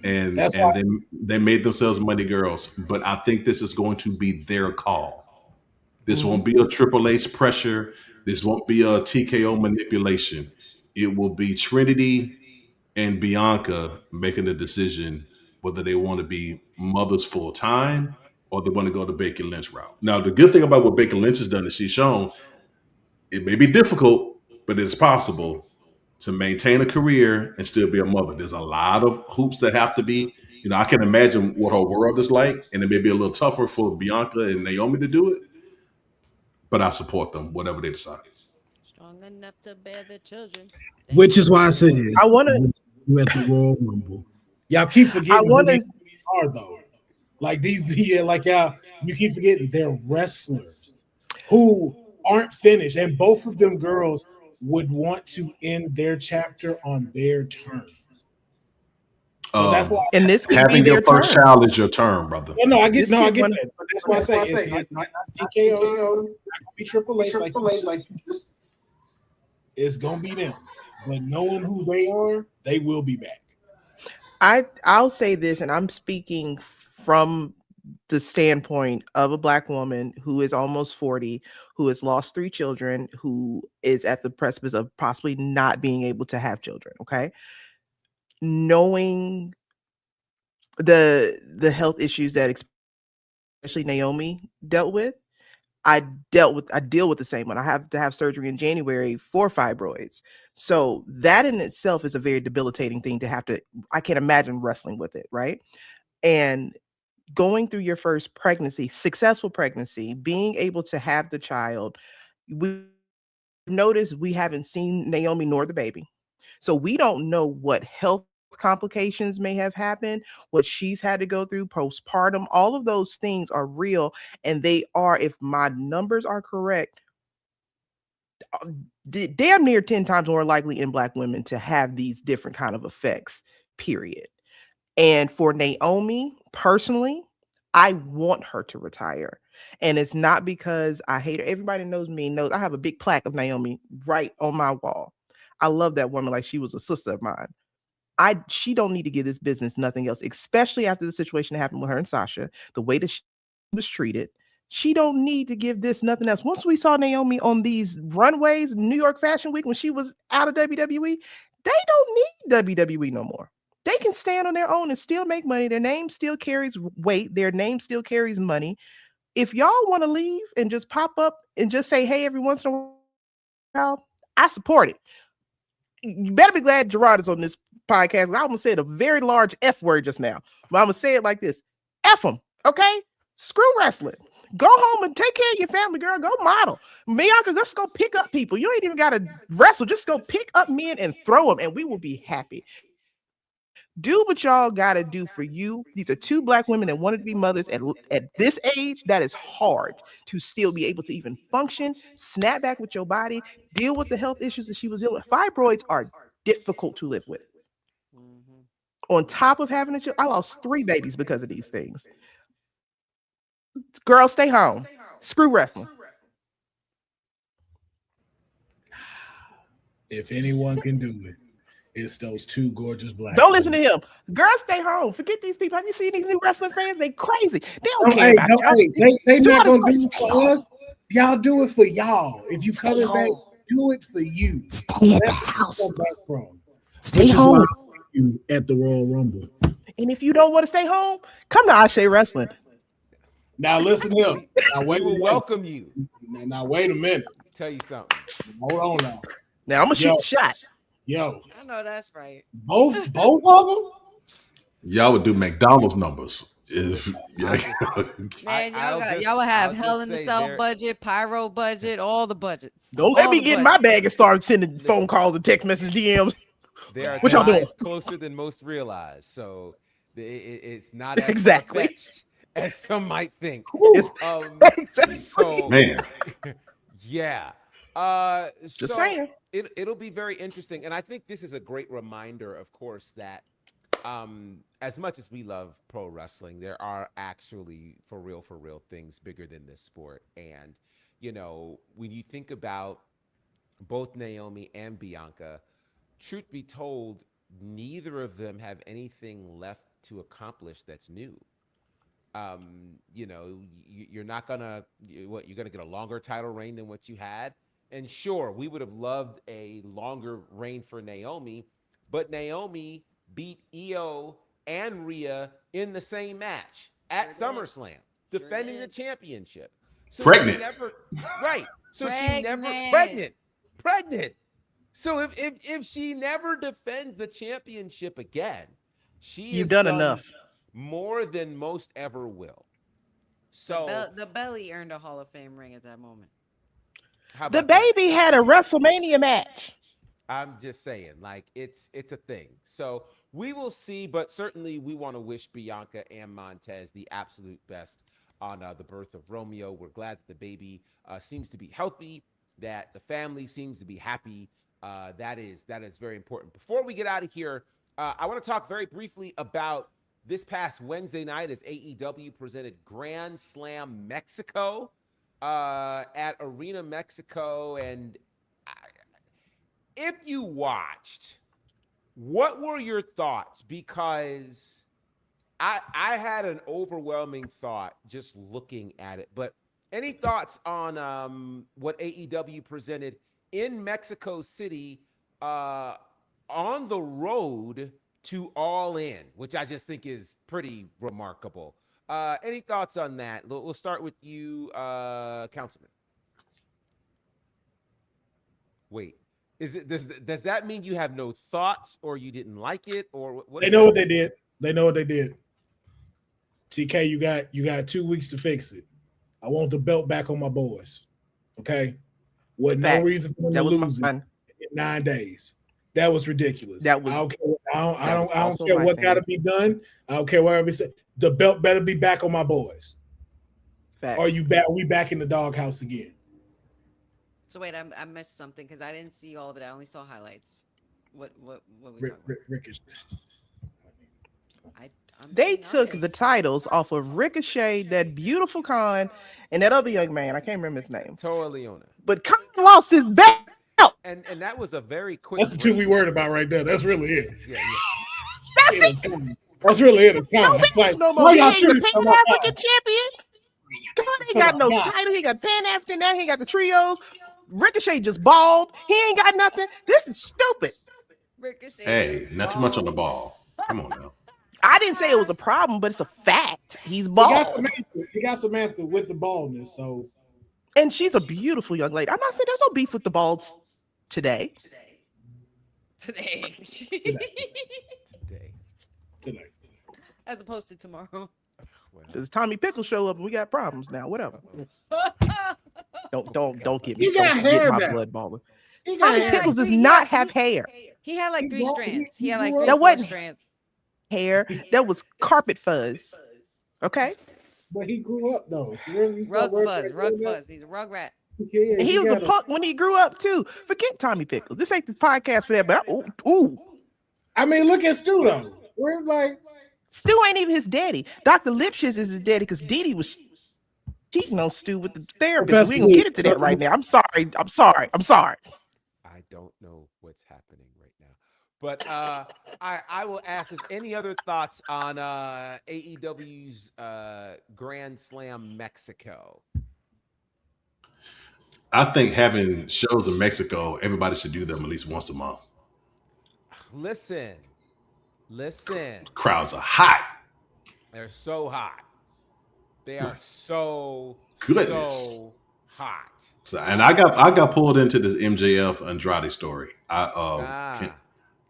And That's why. and they made themselves money girls. But I think this is going to be their call. This Mhm. won't be a Triple H pressure. This won't be a TKO manipulation. It will be Trinity and Bianca making a decision whether they want to be mothers full time or they want to go the Becky Lynch route. Now, the good thing about what Becky Lynch has done is she's shown it may be difficult, but it's possible to maintain a career and still be a mother. There's a lot of hoops that have to be. I can imagine what her world is like, and it may be a little tougher for Bianca and Naomi to do it, but I support them, whatever they decide. Strong enough to bear the children. Thank Which you, is why I said Jesus. I want to. you at the Royal Rumble. Y'all keep I forgetting who want these to. are though. Like these, yeah, like y'all, you keep forgetting they're wrestlers who aren't finished, and both of them girls would want to end their chapter on their terms. So that's why. Um, And this could be Having your their first turn. child is your turn, brother. No, no, This I could get one. that. But that's why I say it's not TKO, not gonna be Triple H like you just. It's gonna be them. But knowing who they are, they will be back. I'll say this, and I'm speaking from the standpoint of a black woman who is almost 40, who has lost 3 children, who is at the precipice of possibly not being able to have children. Okay. Knowing the health issues that especially Naomi dealt with, I deal with the same one. I have to have surgery in January for fibroids. So that in itself is a very debilitating thing to have to. I can't imagine wrestling with it, right? And going through your first pregnancy, successful pregnancy, being able to have the child, we notice we haven't seen Naomi nor the baby. So we don't know what health complications may have happened, what she's had to go through postpartum. All of those things are real. And they are, if my numbers are correct, damn near 10 times more likely in black women to have these different kind of effects, period. And for Naomi, personally, I want her to retire. And it's not because I hate her. Everybody knows me, knows I have a big plaque of Naomi right on my wall. I love that woman like she was a sister of mine. She don't need to give this business nothing else, especially after the situation that happened with her and Sasha, the way that she was treated. She don't need to give this nothing else. Once we saw Naomi on these runways, New York Fashion Week, when she was out of WWE, they don't need WWE no more. They can stand on their own and still make money. Their name still carries weight. Their name still carries money. If y'all want to leave and just pop up and just say, hey, every once in a while, I support it. You better be glad Gerard is on this podcast. I almost said a very large F word just now, but I'm going to say it like this. F them, okay? Screw wrestling. Go home and take care of your family, girl. Go model. Bianca, just go pick up people. You ain't even got to wrestle. Just go pick up men and throw them, and we will be happy. Do what y'all got to do for you. These are two Black women that wanted to be mothers at this age. That is hard to still be able to even function, snap back with your body, deal with the health issues that she was dealing with. Fibroids are difficult to live with. On top of having a child, I lost 3 babies because of these things. Girls, stay home. Screw wrestling. If anyone can do it, it's those 2 gorgeous Black. Don't listen to him. Girls, stay home. Forget these people. Have you seen these new wrestling fans? They crazy. They don't care about y'all. They not gonna do it for us. Y'all do it for y'all. If you coming back, do it for you. Stay at the house. Stay home. You at the Royal Rumble. And if you don't want to stay home, come to Ashe Wrestling. Now listen to him. Now We will welcome you. Now wait a minute. Tell you something. Hold on now. Now I'm gonna shoot a shot. Yo, I know that's right. both of them. Y'all would do McDonald's numbers. If Man, y'all would have Hell in the Cell budget, Pyro budget, all the budgets. Don't let me get in my bag and start sending phone calls and text message DMs. They are what y'all doing? Closer than most realize, so it's not as exactly far-fetched as some might think. Exactly. So, man, yeah. Just saying. It'll be very interesting, and I think this is a great reminder, of course, that as much as we love pro wrestling, there are actually for real things bigger than this sport. And you know, when you think about both Naomi and Bianca, truth be told, neither of them have anything left to accomplish that's new. You know, you're not gonna you're gonna get a longer title reign than what you had. And sure, we would have loved a longer reign for Naomi, but Naomi beat Io and Rhea in the same match at SummerSlam, defending the championship. So pregnant. She never, right. So pregnant. she never pregnant. So if she never defends the championship again, you've done enough. More than most ever will. So the belly earned a Hall of Fame ring at that moment. The baby had a WrestleMania match. I'm just saying, like, it's a thing. So we will see, but certainly we want to wish Bianca and Montez the absolute best on the birth of Romeo. We're glad that the baby seems to be healthy, that the family seems to be happy. That is very important. Before we get out of here, I want to talk very briefly about this past Wednesday night as AEW presented Grand Slam Mexico at Arena Mexico. And if you watched, what were your thoughts? Because I had an overwhelming thought just looking at it. But any thoughts on what AEW presented in Mexico City on the road to All In, which I just think is pretty remarkable? Any thoughts on that? We'll start with you, Councilman. Wait, does that mean you have no thoughts, or you didn't like it, or what? They know what they did. They know what they did. TK, you got 2 weeks to fix it. I want the belt back on my boys. Okay, no reason for them to lose it in 9 days. That was ridiculous. I don't care what got to be done. I don't care what everybody said. The belt better be back on my boys. Facts. Are you back? We back in the doghouse again? So wait, I missed something because I didn't see all of it. I only saw highlights. What we talking about? Rick is. I'm They being took the honest. titles off of Ricochet, that beautiful Khan, and that other young man. I can't remember his name. Toa Leona. But Khan lost his belt. And that was a very quick That's the two we break. worried about right there. That's really it. Yeah, yeah. That's It's it. kind. That's really it. It's No kind. It's business like, no more. why He y'all ain't the serious? Pan African champion. God ain't got no title. He ain't got Pan African now. He ain't got the trios. Ricochet just bald. He ain't got nothing. This is stupid. Ricochet Hey, just not too much on the bald. ball. Come on now. I didn't say it was a problem, but it's a fact. He's He got bald. Samantha. He got Samantha with the baldness. So And she's a beautiful young lady. I'm not saying there's no beef with the balds today. Today. Today. today, As opposed to tomorrow. Well, Does Tommy Pickle show up and we got problems now? Whatever. Don't get me. He got Don't get hair my now. blood balling. he got Tommy hair. Pickles does He not had- have hair. He had like He three bald- strands. he He had like grew three, up- four That wasn't- strands. Hair. That was carpet fuzz. Okay. But he grew up though. Remember you saw Rug Rug fuzz. Rat Rug doing that? fuzz. He's a rug rat. Yeah, And he was a got punk when he grew up too. Forget Tommy Pickles. This ain't the podcast for that. But ooh. I mean, look at Stu though. We're like, Stu ain't even his daddy. Dr. Lipschitz is his daddy because Dee Dee was cheating on Stu with the therapist. We ain't gonna get into that right now. I'm sorry. I don't know what's happening right now. But I will ask, is any other thoughts on AEW's Grand Slam Mexico? I think having shows in Mexico, everybody should do them at least once a month. Listen. Crowds are hot. They're so hot. They are so Goodness. hot. So, and I got pulled into this MJF Andrade story. I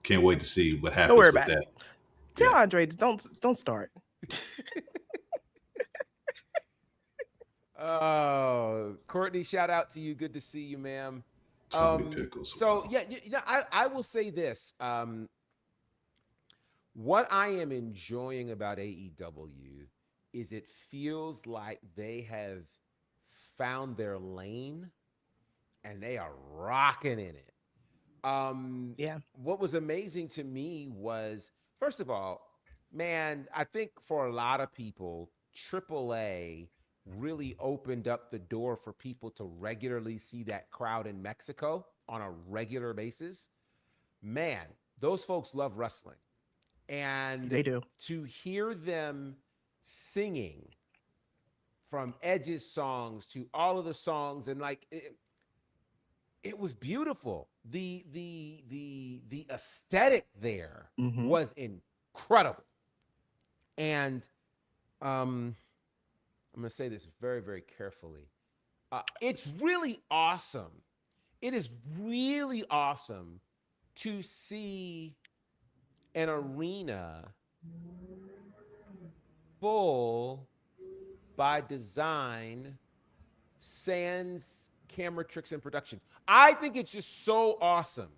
can't wait to see what happens worry with about that. Tell Yeah. Andre, don't start. Oh, Courtney, shout out to you. Good to see you, ma'am. Tommy Pickles. So yeah, I will say this. What I am enjoying about AEW is it feels like they have found their lane and they are rocking in it. Yeah. What was amazing to me was, first of all, man, I think for a lot of people, AAA really opened up the door for people to regularly see that crowd in Mexico on a regular basis. Man, those folks love wrestling. And They do. to hear them singing from Edge's songs to all of the songs, and like it was beautiful. The aesthetic there Mhm. was incredible. And I'm gonna say this very, very carefully. It's really awesome. It is really awesome to see an arena full by design, sans camera tricks and production. I think it's just so awesome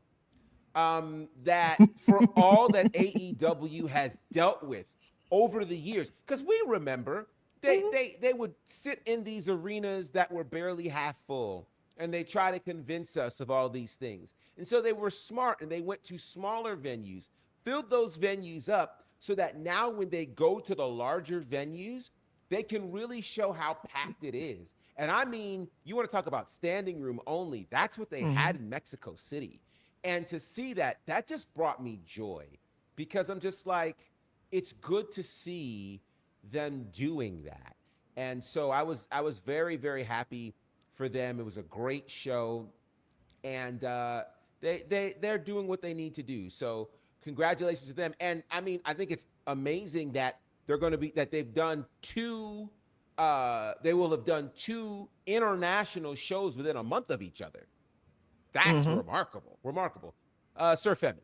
that for all that AEW has dealt with over the years, because we remember they would sit in these arenas that were barely half full, and they try to convince us of all these things. And so they were smart, and they went to smaller venues, filled those venues up, so that now when they go to the larger venues, they can really show how packed it is. And I mean, you want to talk about standing room only. That's what they had in Mexico City. And to see that, that just brought me joy, because I'm just like, it's good to see them doing that. And so I was very, very happy for them. It was a great show, and they're doing what they need to do. So congratulations to them. And I mean, I think it's amazing that they've done two. They will have done two international shows within a month of each other. That's remarkable. Sir Femi.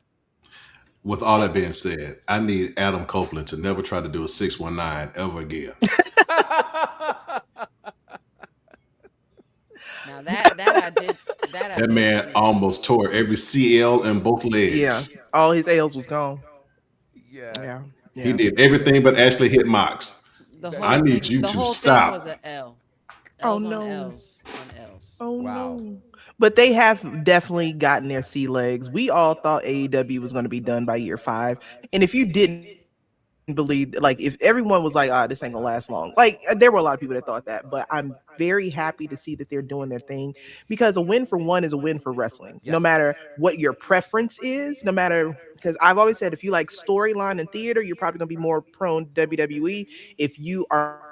With all that being said, I need Adam Copeland to never try to do a 619 ever again. Now that Man almost tore every CL in both legs. Yeah. All his L's was gone. Yeah. He did everything but actually hit Mox. I need you the to whole stop. thing was an L. Oh, L's no. on L's on L's. Oh Wow. no. But they have definitely gotten their sea legs. We all thought AEW was going to be done by year 5. And if you didn't believe, like, if everyone was like, this ain't gonna last long, like, there were a lot of people that thought that, but I'm very happy to see that they're doing their thing, because a win for one is a win for wrestling, no Yes. matter what your preference is, no matter, because I've always said, if you like storyline and theater, you're probably gonna be more prone to WWE. If you are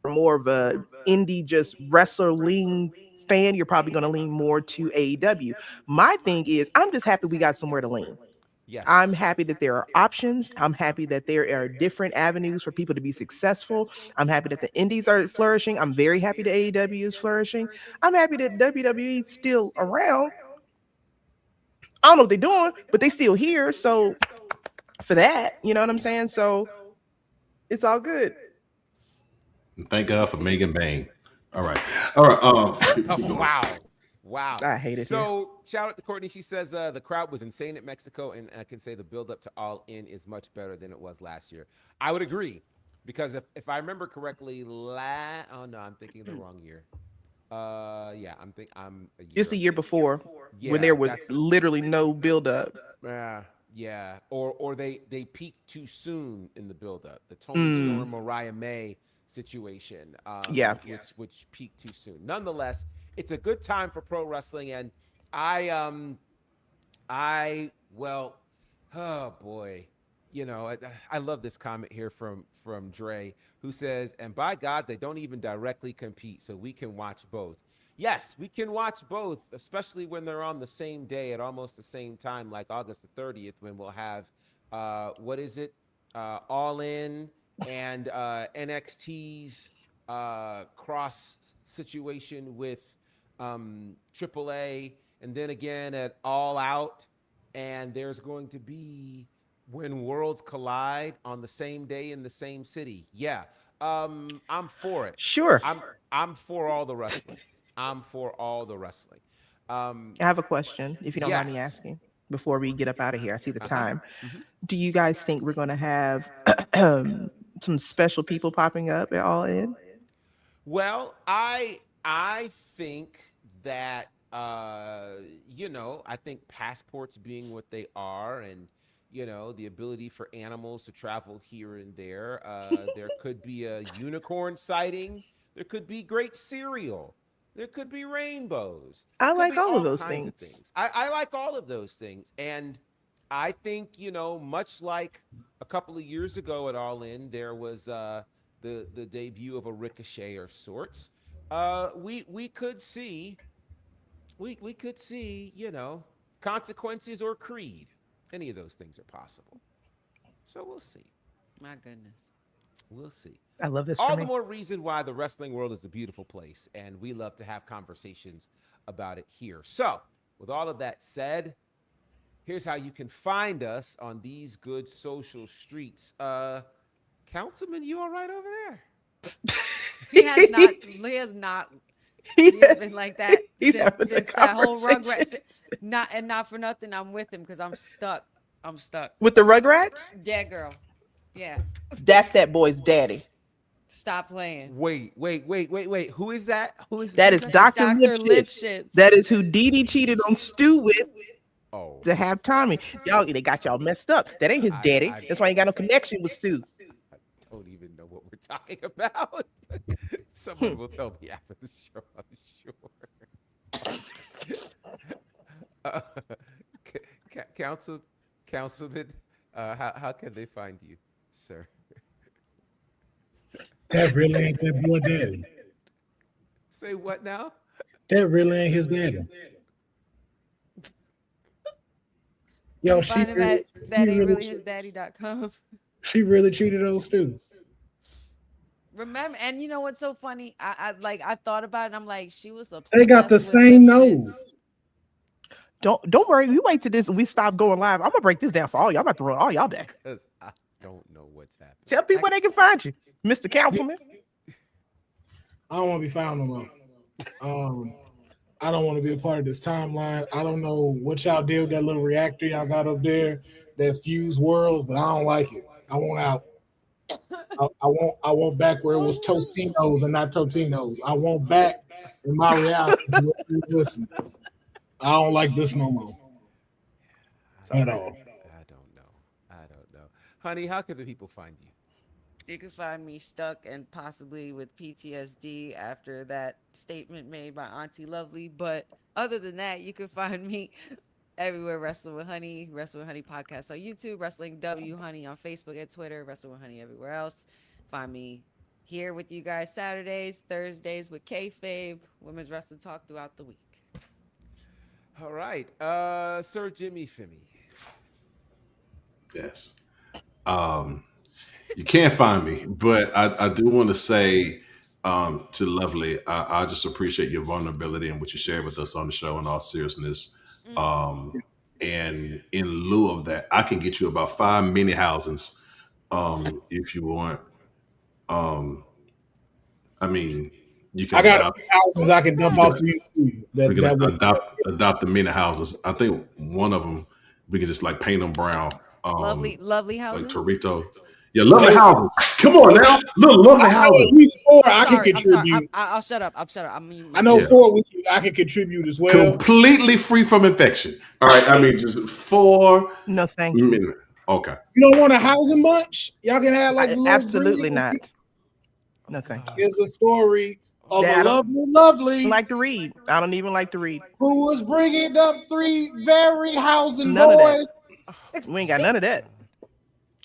more of a indie, just wrestler lean fan, you're probably going to lean more to AEW. My thing is, I'm just happy we got somewhere to lean. I'm happy that Yes. there are options. I'm happy that there are different avenues for people to be successful. I'm happy that the indies are flourishing. I'm very happy that AEW is flourishing. I'm happy that WWE is still around. I don't know what they're doing, but they still here. So for that, you know what I'm saying? So it's all good. And thank God for Megan Bang. All right. All right. Oh, We going. wow. Wow. I hate it here. So shout out to Courtney. She says the crowd was insane at Mexico, and I can say the build up to All In is much better than it was last year. I would agree, because if I remember correctly, oh no, I'm thinking the wrong year. Yeah, I'm a It's year. the year before when Yeah, there was that's literally no build up. yeah. Or they peaked too soon in the build up. The Tony Mm, Storm, Mariah May situation, yeah. which peaked too soon. Nonetheless, it's a good time for pro wrestling, and I I well, oh boy, I love this comment here from Dre, who says, "And by God, they don't even directly compete, so we can watch both." Yes, we can watch both, especially when they're on the same day at almost the same time, like August the 30th, when we'll have what is it, All In and NXT's cross situation with AAA, and then again at All Out, and there's going to be when worlds collide on the same day in the same city. Yeah, I'm for it. Sure. I'm for all the wrestling. I'm for all the wrestling. Um, I have a question, if you don't mind me yes. asking, before we get up out of here. I see the Uh huh. time. Hmm. Do you guys think we're going to have some special people popping up at All In? Well, I think that I think passports being what they are, and the ability for animals to travel here and there, there could be a unicorn sighting, there could be great cereal, there could be rainbows, I there could like be all of all those kinds of things. things. I like all of those things, and I think, much like a couple of years ago at All In, there was the debut of a Ricochet of sorts. We could see, we could see, Consequences or Creed. Any of those things are possible. So we'll see. My goodness. We'll see. I love this for All the me. more reason why the wrestling world is a beautiful place, and we love to have conversations about it here. So, with all of that said, here's how you can find us on these good social streets. Councilman, you all right over there? He has not. He has not. He has been like that He's since having a that whole conversation Rugrat. Not for nothing. I'm with him because I'm stuck. I'm stuck. with the Rugrats. Yeah, girl. Yeah. That's that boy's daddy. Stop playing. Wait. Who is that? That Who's is that? That's Dr. Dr. Lipshits. Lipshits. That is who Dee Dee cheated on Stu with Oh, to have Tommy. Y'all, they got y'all messed up. That ain't his daddy. I That's why he ain't got no connection with Stu. don't even know what we're talking about. Someone will tell me after the show, I'm sure. uh, Councilman, how can they find you, sir? That really ain't that boy daddy. Say what now? That really ain't his daddy. Yo, she Find him really, at that she ain't really, really his daddy.com. she really cheated on Stu. Remember, and you know what's so funny? I thought about it. And I'm like, she was They got obsessed the with same Lipschitz. nose. Don't worry. We wait till this. We stop going live. I'm gonna break this down for all y'all. I'm about to run all y'all back. 'Cause I don't know what's happening. Tell people where they can find you, Mr. Councilman. I don't want to be found no more. I don't want to be a part of this timeline. I don't know what y'all did with that little reactor y'all got up there that fused worlds, but I don't like it. I want out. I want back where it was Tostinos and not Totinos. I want back in my reality. Listen, I don't like this no more I at don't, all. I don't know. I don't know. Honey, how can the people find you? You can find me stuck and possibly with PTSD after that statement made by Auntie Lovely. But other than that, you can find me everywhere. Wrestling with Honey podcast on YouTube, Wrestling W Honey on Facebook and Twitter, Wrestling with Honey everywhere else. Find me here with you guys Saturdays, Thursdays with Kayfabe, women's wrestling talk throughout the week. All right, Sir Jimmy Femi. Yes. You can't find me, but I do want to say to Lovely, I just appreciate your vulnerability and what you shared with us on the show in all seriousness. And in lieu of that, I can get you about 5 mini housings if you want. I mean, you can I got adopt, houses I can dump off to you too. we can adopt the mini houses. I think one of them we can just like paint them brown. Lovely Like houses. Torito. Yeah, lovely houses. Come on now. Little lovely I know houses. at least 4 I can I'm sorry. contribute. I'll shut up. I mean, I know Yeah. 4 I can contribute as well. Completely free from infection. All right. I mean, just 4 No, thank you. minutes. Okay. You don't want a housing bunch? Y'all can have like the little Absolutely green- not. No, thank you. There's a story of That a I lovely I like to read. I don't even like to read. who was bringing up 3 very housing None of that. boys. We ain't got none of that.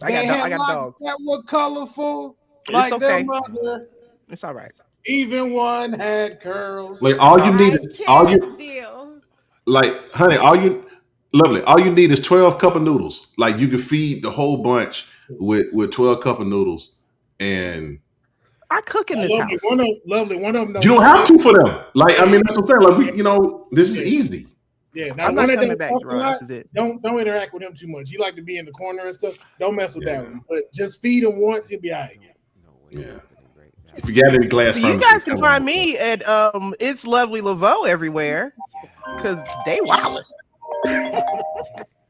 I They got had locks dogs. that were colorful, It's like their okay. mother. It's all right. Even one had curls. Like all you need is all you deal. like, honey, all you need is 12 cup of noodles. Like you can feed the whole bunch with 12 cup of noodles. And I cook in this house. One of them. you don't have to for them. Like, I mean, that's what I'm saying. Like this is easy. Yeah, now I'm one not of coming them back, talk a Ron. lot. This is it. Don't interact with him too much. He like to be in the corner and stuff. Don't mess with that Yeah. one. But just feed him once, he'll be all right. No way. Yeah. If you got any glass So you furniture, guys can come find on. me at It's Lovely Laveau everywhere because they wild.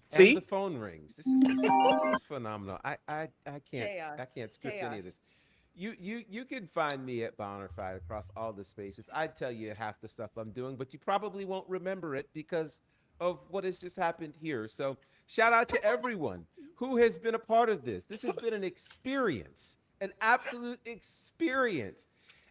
See? And the phone rings. This is phenomenal. I can't Chaos. I can't script any of Chaos. this. You can find me at Bonnerfide across all the spaces. I'd tell you half the stuff I'm doing, but you probably won't remember it because of what has just happened here. So shout out to everyone who has been a part of this. This has been an experience, an absolute experience.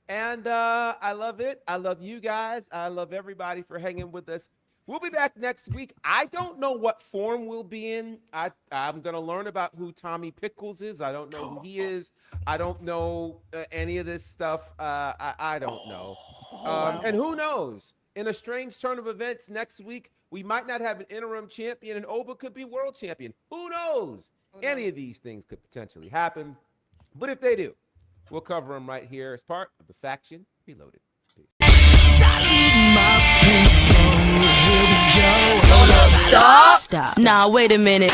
And I love it. I love you guys. I love everybody for hanging with us. We'll be back next week. I don't know what form we'll be in. I'm going to learn about who Tommy Pickles is. I don't know who he is. I don't know any of this stuff. I don't know. And who knows? In a strange turn of events next week, we might not have an interim champion and Oba could be world champion. Who knows? Any of these things could potentially happen. But if they do, we'll cover them right here as part of the Faction Reloaded. Stop. Nah, wait a minute.